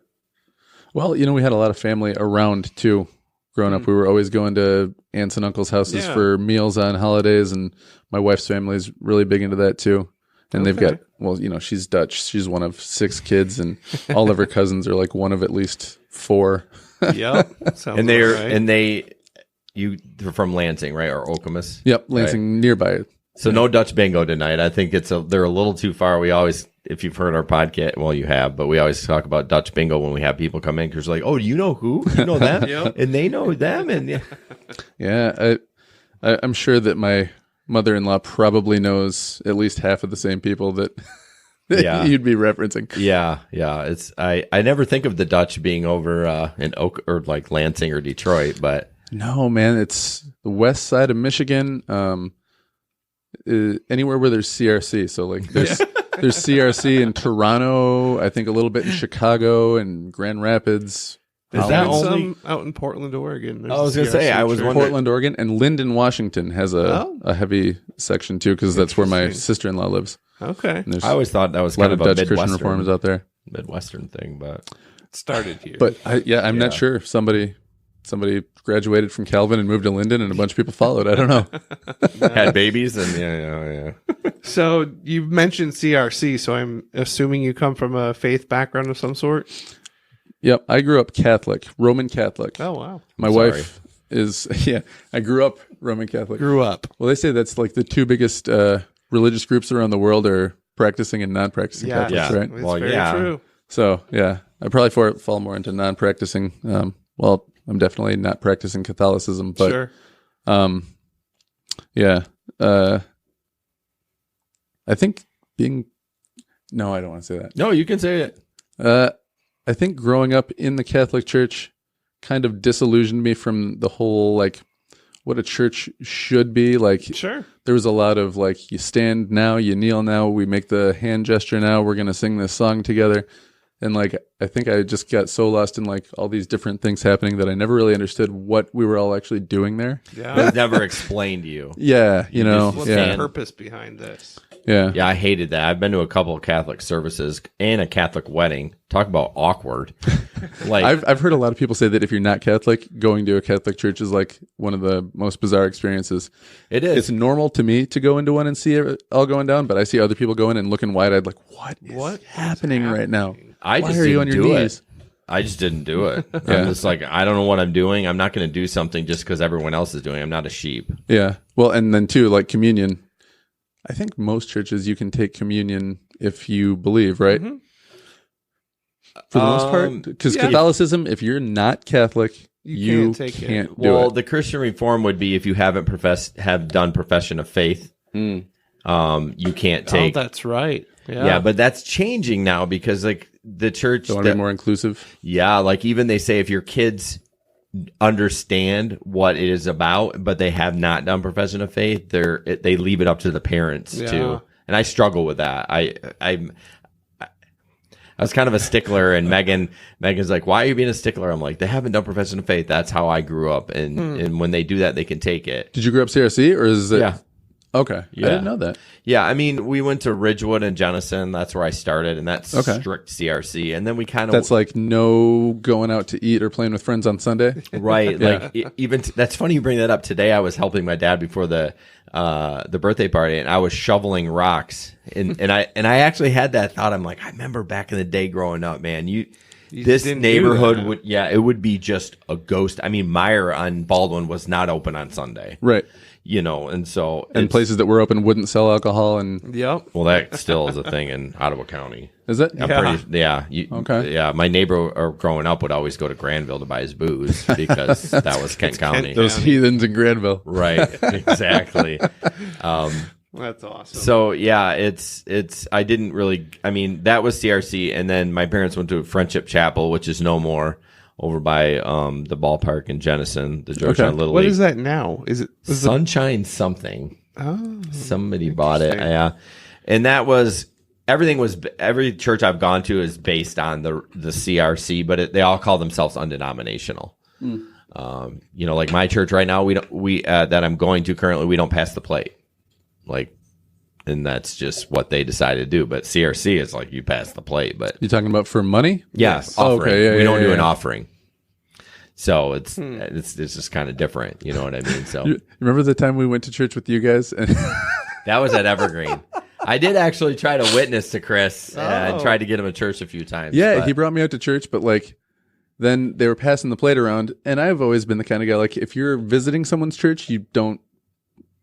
well, we had a lot of family around too. Growing up, we were always going to aunts and uncles' houses Yeah. for meals on holidays, and my wife's family is really big into that too. And they've got, well, she's Dutch. She's one of 6 kids, and all of her cousins are like one of at least 4. Yep. Sounds And they're about right. they're from Lansing, right, or Okemos? Yep, Lansing nearby. So no Dutch bingo tonight. I think they're a little too far. We always, if you've heard our podcast, well, you have, but we always talk about Dutch bingo when we have people come in because like, oh, do you know who? You know them, Yep. and they know them, and Yeah, I'm sure that my mother-in-law probably knows at least half of the same people that Yeah. you'd be referencing. yeah. It's I never think of the Dutch being over in Oak or like Lansing or Detroit, but No, man, it's the west side of Michigan. Anywhere where there's CRC. So like there's CRC in Toronto, I think a little bit in Chicago and Grand Rapids. Is that There's only? some out in Portland, Oregon. There's I was a gonna say, CRC I was church. wondering- Portland, Oregon, and Lyndon, Washington has a heavy section too, because that's where my Interesting. sister-in-law lives. Okay. And there's I always thought that was a lot kind of of a Dutch Christian Midwestern reformers out there. Midwestern thing, but It started here. But I'm not sure. Somebody graduated from Calvin and moved to Lyndon, and a bunch of people followed. I don't know. had babies and yeah. So you mentioned CRC, so I'm assuming you come from a faith background of some sort? Yep, I grew up Catholic, Roman Catholic. Oh, wow. My wife is I grew up Roman Catholic. Grew up. Well, they say that's like the 2 biggest religious groups around the world are practicing and non-practicing Yeah. Catholics, Yeah. right? It's Well, very yeah. true. So yeah, I probably fall more into non-practicing. Well, I'm definitely not practicing Catholicism, but Sure. Yeah. I think no, I don't want to say that. No, you can say it. I think growing up in the Catholic Church kind of disillusioned me from the whole, like, what a church should be. Like, Sure. there was a lot of, like, you stand now, you kneel now, we make the hand gesture now, we're going to sing this song together. And, like, I think I just got so lost in, like, all these different things happening that I never really understood what we were all actually doing there. It Yeah. was never explained to you. Yeah, you know. just What's Yeah. the purpose behind this? Yeah. Yeah, I hated that. I've been to a couple of Catholic services and a Catholic wedding. Talk about awkward. Like, I've heard a lot of people say that if you're not Catholic, going to a Catholic church is like one of the most bizarre experiences. it is. It's normal to me to go into one and see it all going down, but I see other people go in and looking wide-eyed like, what is happening right now? I Why just are you didn't on your do knees? it. I just didn't do it. Yeah. I'm just like, I don't know what I'm doing. I'm not going to do something just because everyone else is doing it. I'm not a sheep. Yeah. Well, and then too, like communion. I think most churches you can take communion if you believe, right? Mm-hmm. For the most part, because yeah. Catholicism, if you're not Catholic, you can't take it. can't do Well, it. the Christian reform would be if you haven't have done profession of faith. You can't take. Oh, that's right. yeah, but that's changing now because like the church. They want to be more inclusive. Yeah, like even they say if your kids understand what it is about, but they have not done profession of faith, they leave it up to the parents Yeah. too. And I struggle with that. I was kind of a stickler, and Megan's like, "Why are you being a stickler?" I'm like, "They haven't done profession of faith. That's how I grew up, and when they do that, they can take it." Did you grow up CRC or is it? Yeah. Okay. Yeah. I didn't know that. Yeah, I mean, we went to Ridgewood and Jenison. That's where I started, and that's Okay. strict CRC. And then we kind of That's like no going out to eat or playing with friends on Sunday. right. Yeah. Like even that's funny you bring that up. Today, I was helping my dad before the birthday party, and I was shoveling rocks, and I actually had that thought. I'm like, I remember back in the day growing up, man. This didn't do neighborhood that. it would be just a ghost. I mean, Meyer on Baldwin was not open on Sunday, Right. and so And it's- places that were open wouldn't sell alcohol. And Yep. Well, that still is a thing in Ottawa County. is it? Okay. Yeah, my neighbor growing up would always go to Granville to buy his booze because that was Kent County. Those heathens in Granville. Right, exactly. That's awesome. So yeah, it's I didn't really. I mean, that was CRC, and then my parents went to Friendship Chapel, which is no more, over by the ballpark in Jenison, the Georgetown Okay. Little What League. is that now? Is it? Sunshine something? Oh, Somebody bought it. Yeah, and that was everything. Every church I've gone to is based on the CRC, but they all call themselves undenominational. Like my church right now, that I'm going to currently, we don't pass the plate. Like, and that's just what they decided to do. But CRC is like you pass the plate. But You talking about for money? yes, Oh, offering. okay. Yeah, we yeah, don't do yeah, an yeah. offering. So it's just kind of different. You know what I mean? So You remember the time we went to church with you guys? And that was at Evergreen. I did actually try to witness to Chris and tried to get him to church a few times. yeah, but- he brought me out to church, but like then they were passing the plate around, and I've always been the kind of guy like if you're visiting someone's church, you don't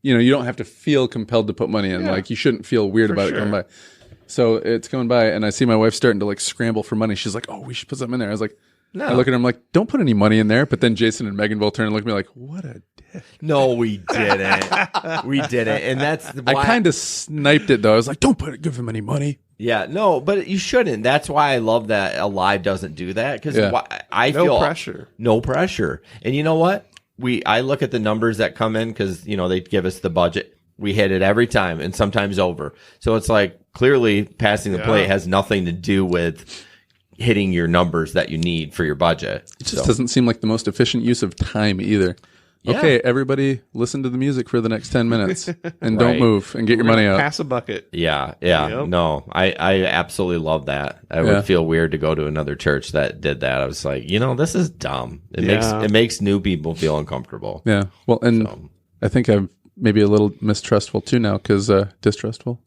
have to feel compelled to put money in. Yeah. Like you shouldn't feel weird about it sure. going by. So it's going by, and I see my wife starting to like scramble for money. She's like, "Oh, we should put something in there." I was like, No. I look at her, I'm like, "Don't put any money in there." But then Jason and Megan both turn and look at me like, "What a dick." No, we didn't. We didn't. And that's why I kind of sniped it though. I was like, "Don't give him any money." Yeah, no, but you shouldn't. That's why I love that Alive doesn't do that because Yeah. I no feel pressure. no pressure. And you know what? I look at the numbers that come in because they give us the budget. We hit it every time and sometimes over. So it's like clearly passing the plate has nothing to do with hitting your numbers that you need for your budget. It just doesn't seem like the most efficient use of time either. Yeah. Okay, everybody listen to the music for the next 10 minutes and don't Right. move and get your money out. Pass a bucket. Yeah. Yep. No, I absolutely love that. I Yeah. would feel weird to go to another church that did that. I was like, this is dumb. It Yeah. makes new people feel uncomfortable. Yeah. Well, and So- I think I'm maybe a little mistrustful too now because distrustful.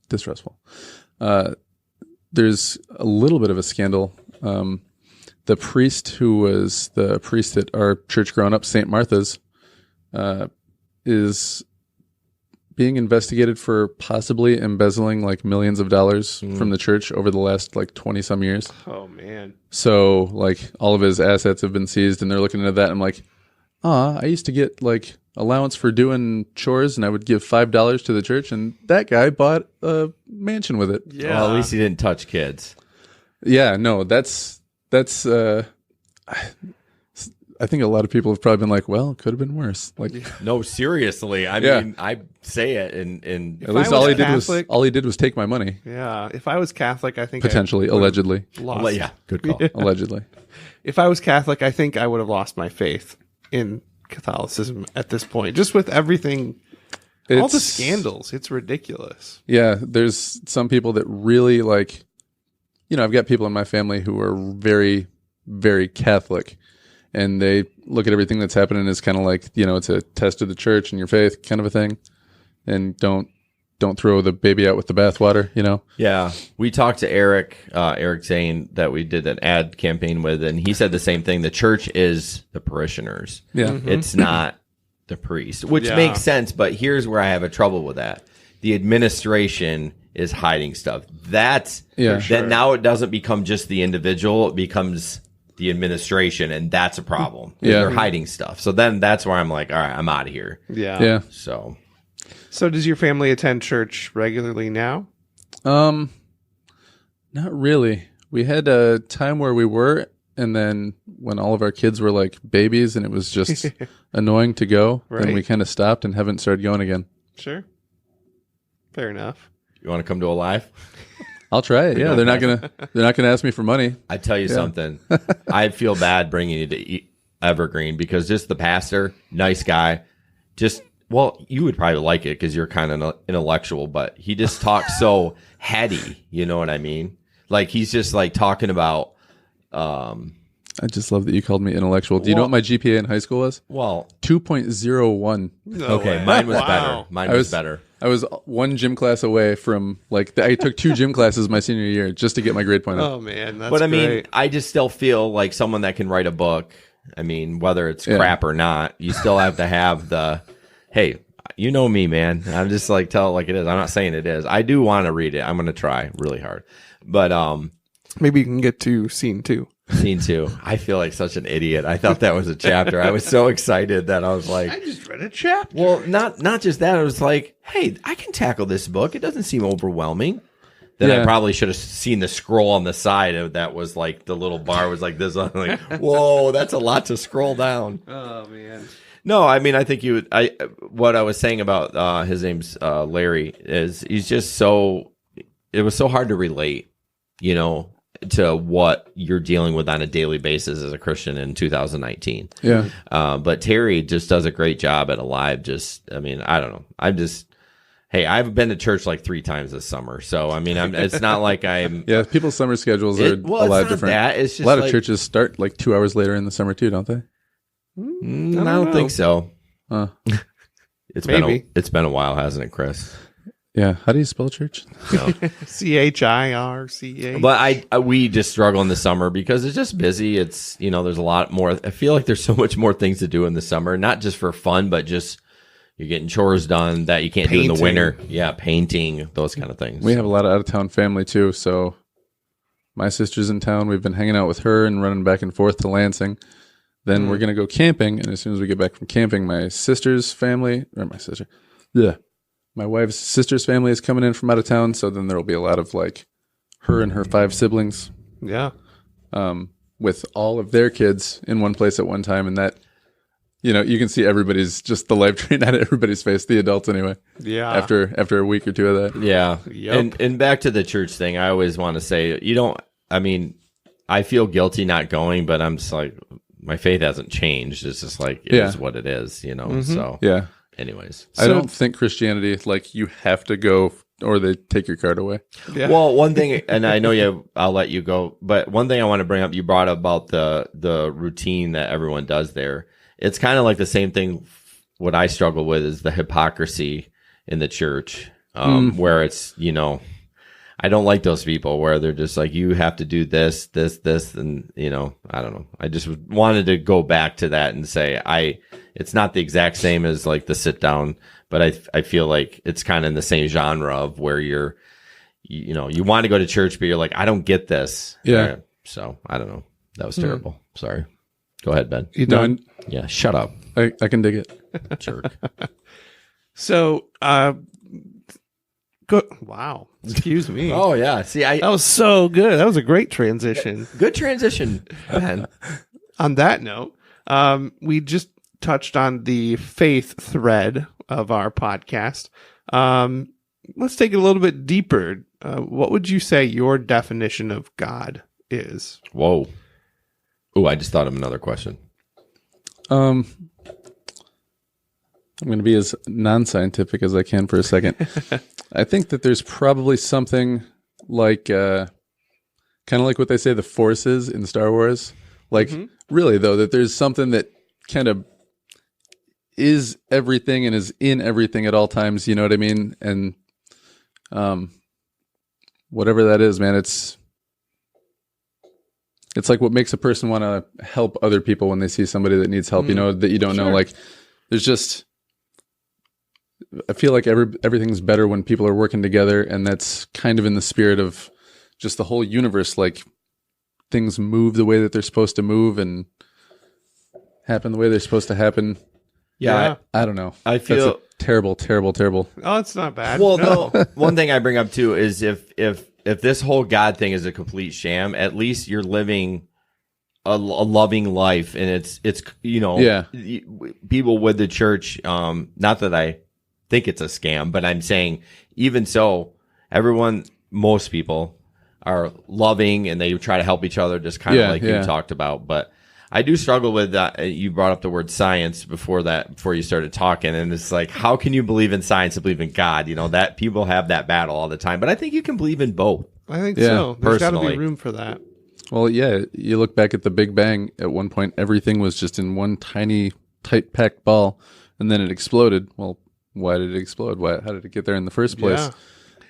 There's a little bit of a scandal. The priest who was the priest at our church growing up, St. Martha's, is being investigated for possibly embezzling like millions of dollars from the church over the last like 20 some years. Oh man. So like all of his assets have been seized and they're looking into that. I'm like, I used to get like allowance for doing chores, and I would give $5 to the church, and that guy bought a mansion with it. Yeah. Well, at least he didn't touch kids. Yeah, no, that's I think a lot of people have probably been like, well, it could have been worse. Like, No, seriously. I Yeah. mean, I say it, and at least I was all he did was take my money, Yeah. If I was Catholic, I think potentially, allegedly, lost. yeah, good call. allegedly. If I was Catholic, I think I would have lost my faith in Catholicism at this point. Just with everything, all the It's- scandals, it's ridiculous. Yeah, there's some people that really like, I've got people in my family who are very, very Catholic, and they look at everything that's happening as kind of like, it's a test of the church and your faith kind of a thing, and don't throw the baby out with the bathwater, Yeah, we talked to Eric Zane that we did an ad campaign with, and he said the same thing. The church is the parishioners. Yeah. It's not the priest, which Yeah. makes sense. But here's where I have a trouble with that: the administration is hiding stuff. That's Yeah. Then now it doesn't become just the individual; it becomes the administration, and that's a problem. Yeah. They're hiding stuff. So then that's where I'm like, all right, I'm out of here. Yeah. Yeah. So So does your family attend church regularly now? Not really. We had a time where we were, and then when all of our kids were like babies and it was just annoying to go, then Right. we kind of stopped and haven't started going again. Sure. Fair enough. you want to come to a live? I'll try it. Yeah, they're not gonna ask me for money. I tell you something. I feel bad bringing you to Evergreen because just the pastor, nice guy, you would probably like it because you're kind of intellectual, but he just talks so heady. You know what I mean? Like he's just like talking about. I just love that you called me intellectual. Do you know what my GPA in high school was? Well, 2.01. okay, mine was Wow. better. Mine was better. I was one gym class away from I took 2 gym classes my senior year just to get my grade point up. Oh man, that's But I mean, great. I just still feel like someone that can write a book. I mean, whether it's crap or not, you still have to have the. Hey, you know me, man. I'm just like tell it like it is. I'm not saying it is. I do want to read it. I'm going to try really hard. But Maybe you can get to scene 2. scene 2, I feel like such an idiot. I thought that was a chapter. I was so excited that I was like, just read a chapter. well, not just that. I was like, hey, I can tackle this book. It doesn't seem overwhelming. Then I Yeah. probably should have seen the scroll on the side of that was like the little bar was like this. I'm like, whoa, that's a lot to scroll down. Oh man. No, I mean, I think you would. What I was saying about his name's Larry is he's just so. It was so hard to relate, to what you're dealing with on a daily basis as a Christian in 2019. Yeah. But Terry just does a great job at Alive. I mean, I don't know. Hey, I've been to church like 3 times this summer, so I mean, it's not like I'm. Yeah, people's summer schedules are a lot different. It's just a lot of like- churches start like 2 hours later in the summer too, don't they? I don't think so. Uh, It's Maybe. been a while, hasn't it, Chris? yeah. How do you spell church? No. CHIRCH. But we just struggle in the summer because it's just busy. It's, there's a lot more. I feel like there's so much more things to do in the summer, not just for fun, but just you're getting chores done that you can't do in the Painting. winter. Yeah, painting, those kind of things. We have a lot of out of town family too. So my sister's in town. We've been hanging out with her and running back and forth to Lansing. Then we're going to go camping. And as soon as we get back from camping, my wife's sister's family is coming in from out of town. So then there will be a lot of like her and her 5 siblings Yeah. with all of their kids in one place at one time. And that, you can see everybody's just the life drain out of everybody's face, the adults anyway, Yeah. after a week or 2 of that. Yeah. Yep. And back to the church thing, I always want to say, I feel guilty not going, but I'm just like, my faith hasn't changed. It's just like, it is what it is, So, Yeah. anyways. I don't think Christianity, like, you have to go or they take your card away. Yeah. Well, one thing, and I know I'll let you go, but one thing I want to bring up, you brought up about the routine that everyone does there. It's kind of like the same thing. What I struggle with is the hypocrisy in the church, where it's, I don't like those people where they're just like, you have to do this, and, I don't know. I just wanted to go back to that and say, it's not the exact same as like the sit down, but I feel like it's kind of in the same genre of where you want to go to church, but you're like, I don't get this. Yeah. So I don't know. That was terrible. Sorry. Go ahead, Ben. You No, done? Yeah. Shut up. I can dig it. Jerk. So, good. Wow. Excuse me. Oh yeah. See, That was so good. That was a great transition. good transition, Ben. On that note, we just touched on the faith thread of our podcast. Let's take it a little bit deeper. What would you say your definition of God is? Whoa. Oh, I just thought of another question. I'm going to be as non-scientific as I can for a second. I think that there's probably something like, kind of like what they say the Force is in Star Wars. Like, really, though, that there's something that kind of is everything and is in everything at all times. You know what I mean? And whatever that is, man, it's like what makes a person want to help other people when they see somebody that needs help. You know, that you don't know. Like, there's just, I feel like everything's better when people are working together, and that's kind of in the spirit of just the whole universe. Like, things move the way that they're supposed to move happen the way they're supposed to happen. Yeah. I don't know. I feel That's a terrible. Oh, it's not bad. Well, no. no. One thing I bring up too is if this whole God thing is a complete sham, at least you're living a loving life, and it's you know, people with the church. Not that I think it's a scam, but I'm saying even so, most people are loving and they try to help each other, just kind of like you talked about. But I do struggle with that. You brought up the word science before you started talking, and it's like, how can you believe in science and believe in God? You know, that people have that battle all the time, but I think you can believe in both. I think so. There's got to be personally. room for that. Well, yeah, you look back at the Big Bang, at one point, everything was just in one tiny, tight-packed ball, and then it exploded. Well, why did it explode? How did it get there in the first place? Yeah.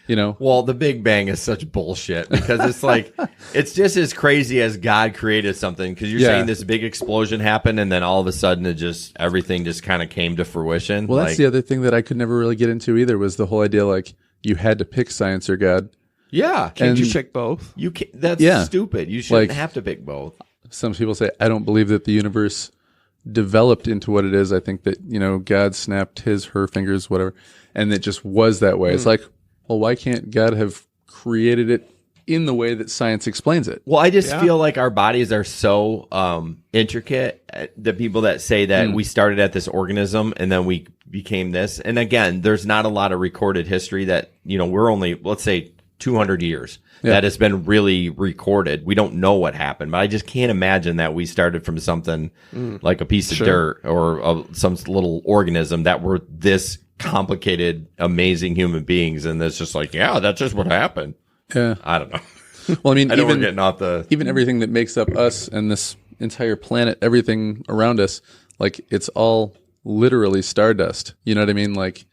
You know? Well, the Big Bang is such bullshit because it's like, it's just as crazy as God created something, because you're saying this big explosion happened and then all of a sudden everything just kind of came to fruition. Well, that's the other thing that I could never really get into either, was the whole idea like you had to pick science or God. Yeah. Can't you pick both? You can, that's stupid. You shouldn't have to pick both. Some people say, I don't believe that the universe developed into what it is. I think that, you know, God snapped her fingers, whatever, and it just was that way. It's like, well, why can't God have created it in the way that science explains it? Well, I just feel like our bodies are so intricate. The people that say that we started at this organism and then we became this. And again, there's not a lot of recorded history that, you know, we're only, let's say, 200 years that has been really recorded. We don't know what happened, but I just can't imagine that we started from something like a piece of dirt or some little organism that were this complicated, amazing human beings. And it's just like, that's just what happened. Yeah. I don't know. Well, I mean, we're getting off even everything that makes up us and this entire planet, everything around us, like, it's all literally stardust. You know what I mean? Like,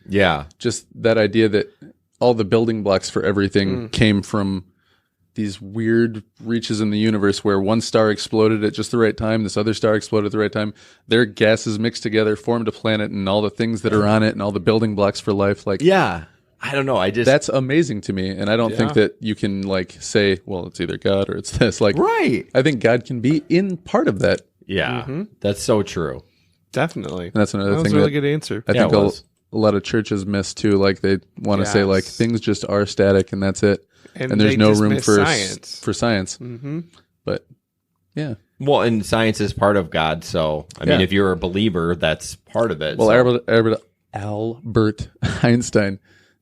just that idea that all the building blocks for everything came from these weird reaches in the universe where one star exploded at just the right time, this other star exploded at the right time, their gases mixed together, formed a planet, and all the things that are on it and all the building blocks for life. Like, I don't know. That's amazing to me. And I don't think that you can like say, well, it's either God or it's this. Like, right. I think God can be in part of that. Yeah. That's so true. Definitely. And that's another That was thing. a really good answer. I think a lot of churches miss too. Like, they want to say like things just are static and that's it. And there's no room for science. Mm-hmm. But yeah. Well, and science is part of God. So, I mean, if you're a believer, that's part of it. Well, Albert Einstein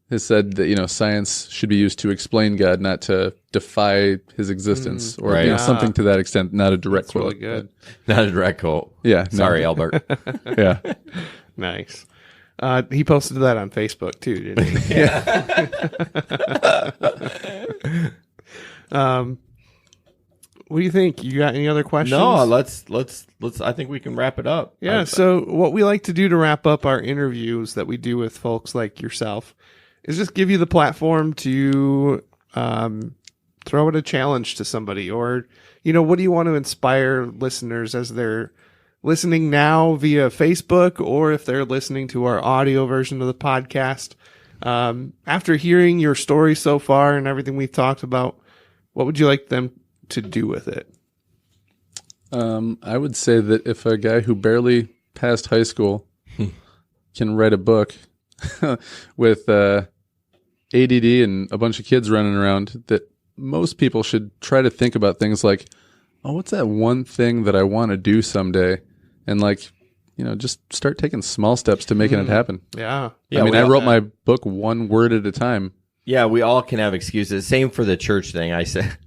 has said that, you know, science should be used to explain God, not to defy his existence or you know, something to that extent. Not a direct quote. Really good. Not a direct quote. Yeah. Sorry, Albert. Yeah. Nice. He posted that on Facebook too, didn't he? What do you think? You got any other questions? No, let's. I think we can wrap it up. Yeah. So what we like to do to wrap up our interviews that we do with folks like yourself is just give you the platform to throw out a challenge to somebody, or, you know, what do you want to inspire listeners as they're listening now via Facebook, or if they're listening to our audio version of the podcast. After hearing your story so far and everything we've talked about, what would you like them to do with it? I would say that if a guy who barely past high school can write a book with ADD and a bunch of kids running around, that most people should try to think about things like, oh, what's that one thing that I want to do someday? And like, just start taking small steps to making it happen. Yeah. Yeah, I mean, I wrote my book one word at a time. Yeah, we all can have excuses. Same for the church thing. I said,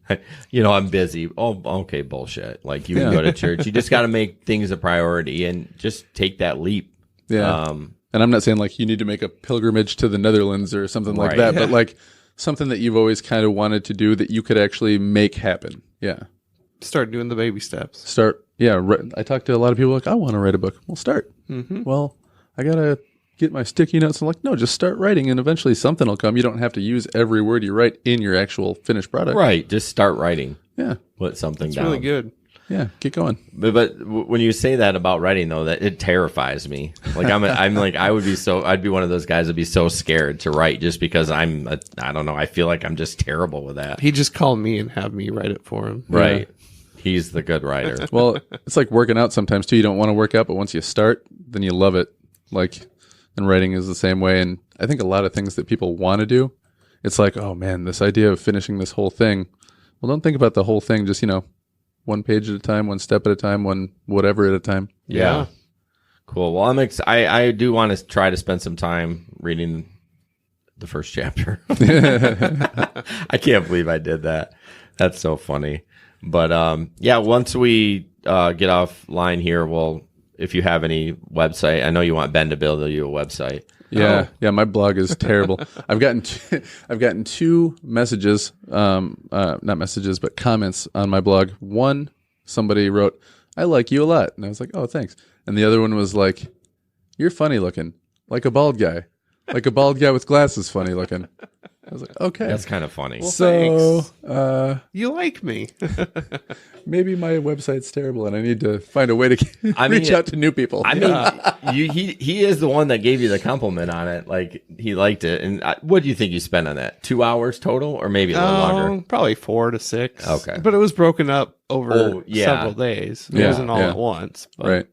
I'm busy. Oh, okay, bullshit. Like, you can go to church. You just got to make things a priority and just take that leap. Yeah. And I'm not saying like you need to make a pilgrimage to the Netherlands or something like that, but like something that you've always kind of wanted to do that you could actually make happen. Yeah. Start doing the baby steps. I talk to a lot of people like, I want to write a book. Well, start. Mm-hmm. Well, I got to get my sticky notes. I'm like, no, just start writing and eventually something will come. You don't have to use every word you write in your actual finished product. Right. Just start writing. Yeah. Put something It's down. really good. Yeah. Keep going. But when you say that about writing, though, that it terrifies me. Like I'm like, I'd be one of those guys that'd be so scared to write just because I don't know. I feel like I'm just terrible with that. He just called me and have me write it for him. Right. He's the good writer. Well, it's like working out sometimes too. You don't want to work out, but once you start, then you love it. Like, and writing is the same way. And I think a lot of things that people want to do, it's like, oh man, this idea of finishing this whole thing. Well, don't think about the whole thing. Just, one page at a time, one step at a time, one whatever at a time. Yeah. Cool. Well, I do want to try to spend some time reading the first chapter. I can't believe I did that. That's so funny. But once we get offline here, if you have any website, I know you want Ben to build you a website. Yeah, yeah. My blog is terrible. I've gotten two messages, not messages, but comments on my blog. One, somebody wrote, "I like you a lot," and I was like, "Oh, thanks." And the other one was like, "You're funny looking, like a bald guy, like a bald guy with glasses, funny looking." I was like, "Okay, That's kind of funny. Well, so you like me." maybe my website's terrible, and I need to find a way to reach out to new people." I mean, he is the one that gave you the compliment on it. Like, he liked it. And what do you think you spent on that? 2 hours total, or maybe a little longer? Probably 4 to 6. Okay. But it was broken up over several days. It Yeah, wasn't all yeah. at once. But Right.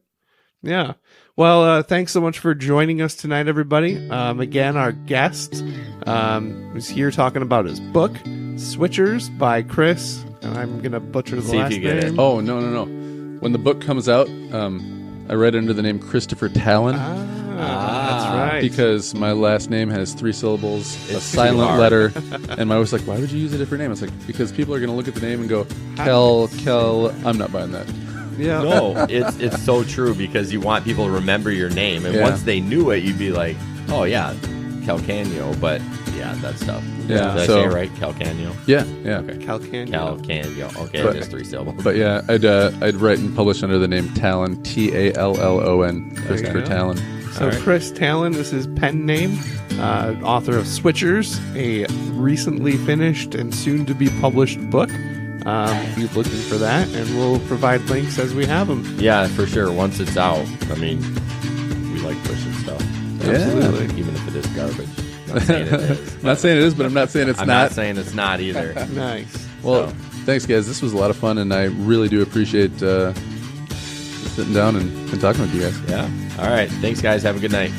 Yeah. Well, thanks so much for joining us tonight, everybody. Again, our guest was here talking about his book, Switchers by Chris. And I'm going to butcher the See if last you get name. it. Oh, no. When the book comes out, I read it under the name Christopher Tallon. That's right. Because my last name has 3 syllables, a It's too silent hard. letter, and my wife's like, "Why would you use a different name?" It's like, because people are going to look at the name and go, Kel. I'm not buying that. Yeah. No, it's so true, because you want people to remember your name. And Yeah. once they knew it, you'd be like, oh, yeah, Calcanio. But, yeah, that's tough. Yeah, Did I so- say it right? Calcanio? Yeah. Okay. Calcanio. Calcanio. Okay, But- just 3 syllables. But yeah, I'd write and publish under the name Tallon, Tallon, Christopher go. Tallon. So All right. Chris Tallon is his pen name, author of Switchers, a recently finished and soon to be published book. Be looking for that, and we'll provide links as we have them. Yeah, for sure. Once it's out, I mean, we like pushing stuff. Absolutely. Even if it is garbage. Not saying it is. I'm not saying it is, but I'm not saying it's I'm not. not saying it's not either. Nice. Well, So. thanks, guys. This was a lot of fun, and I really do appreciate sitting down and talking with you guys. Yeah. All right. Thanks, guys. Have a good night.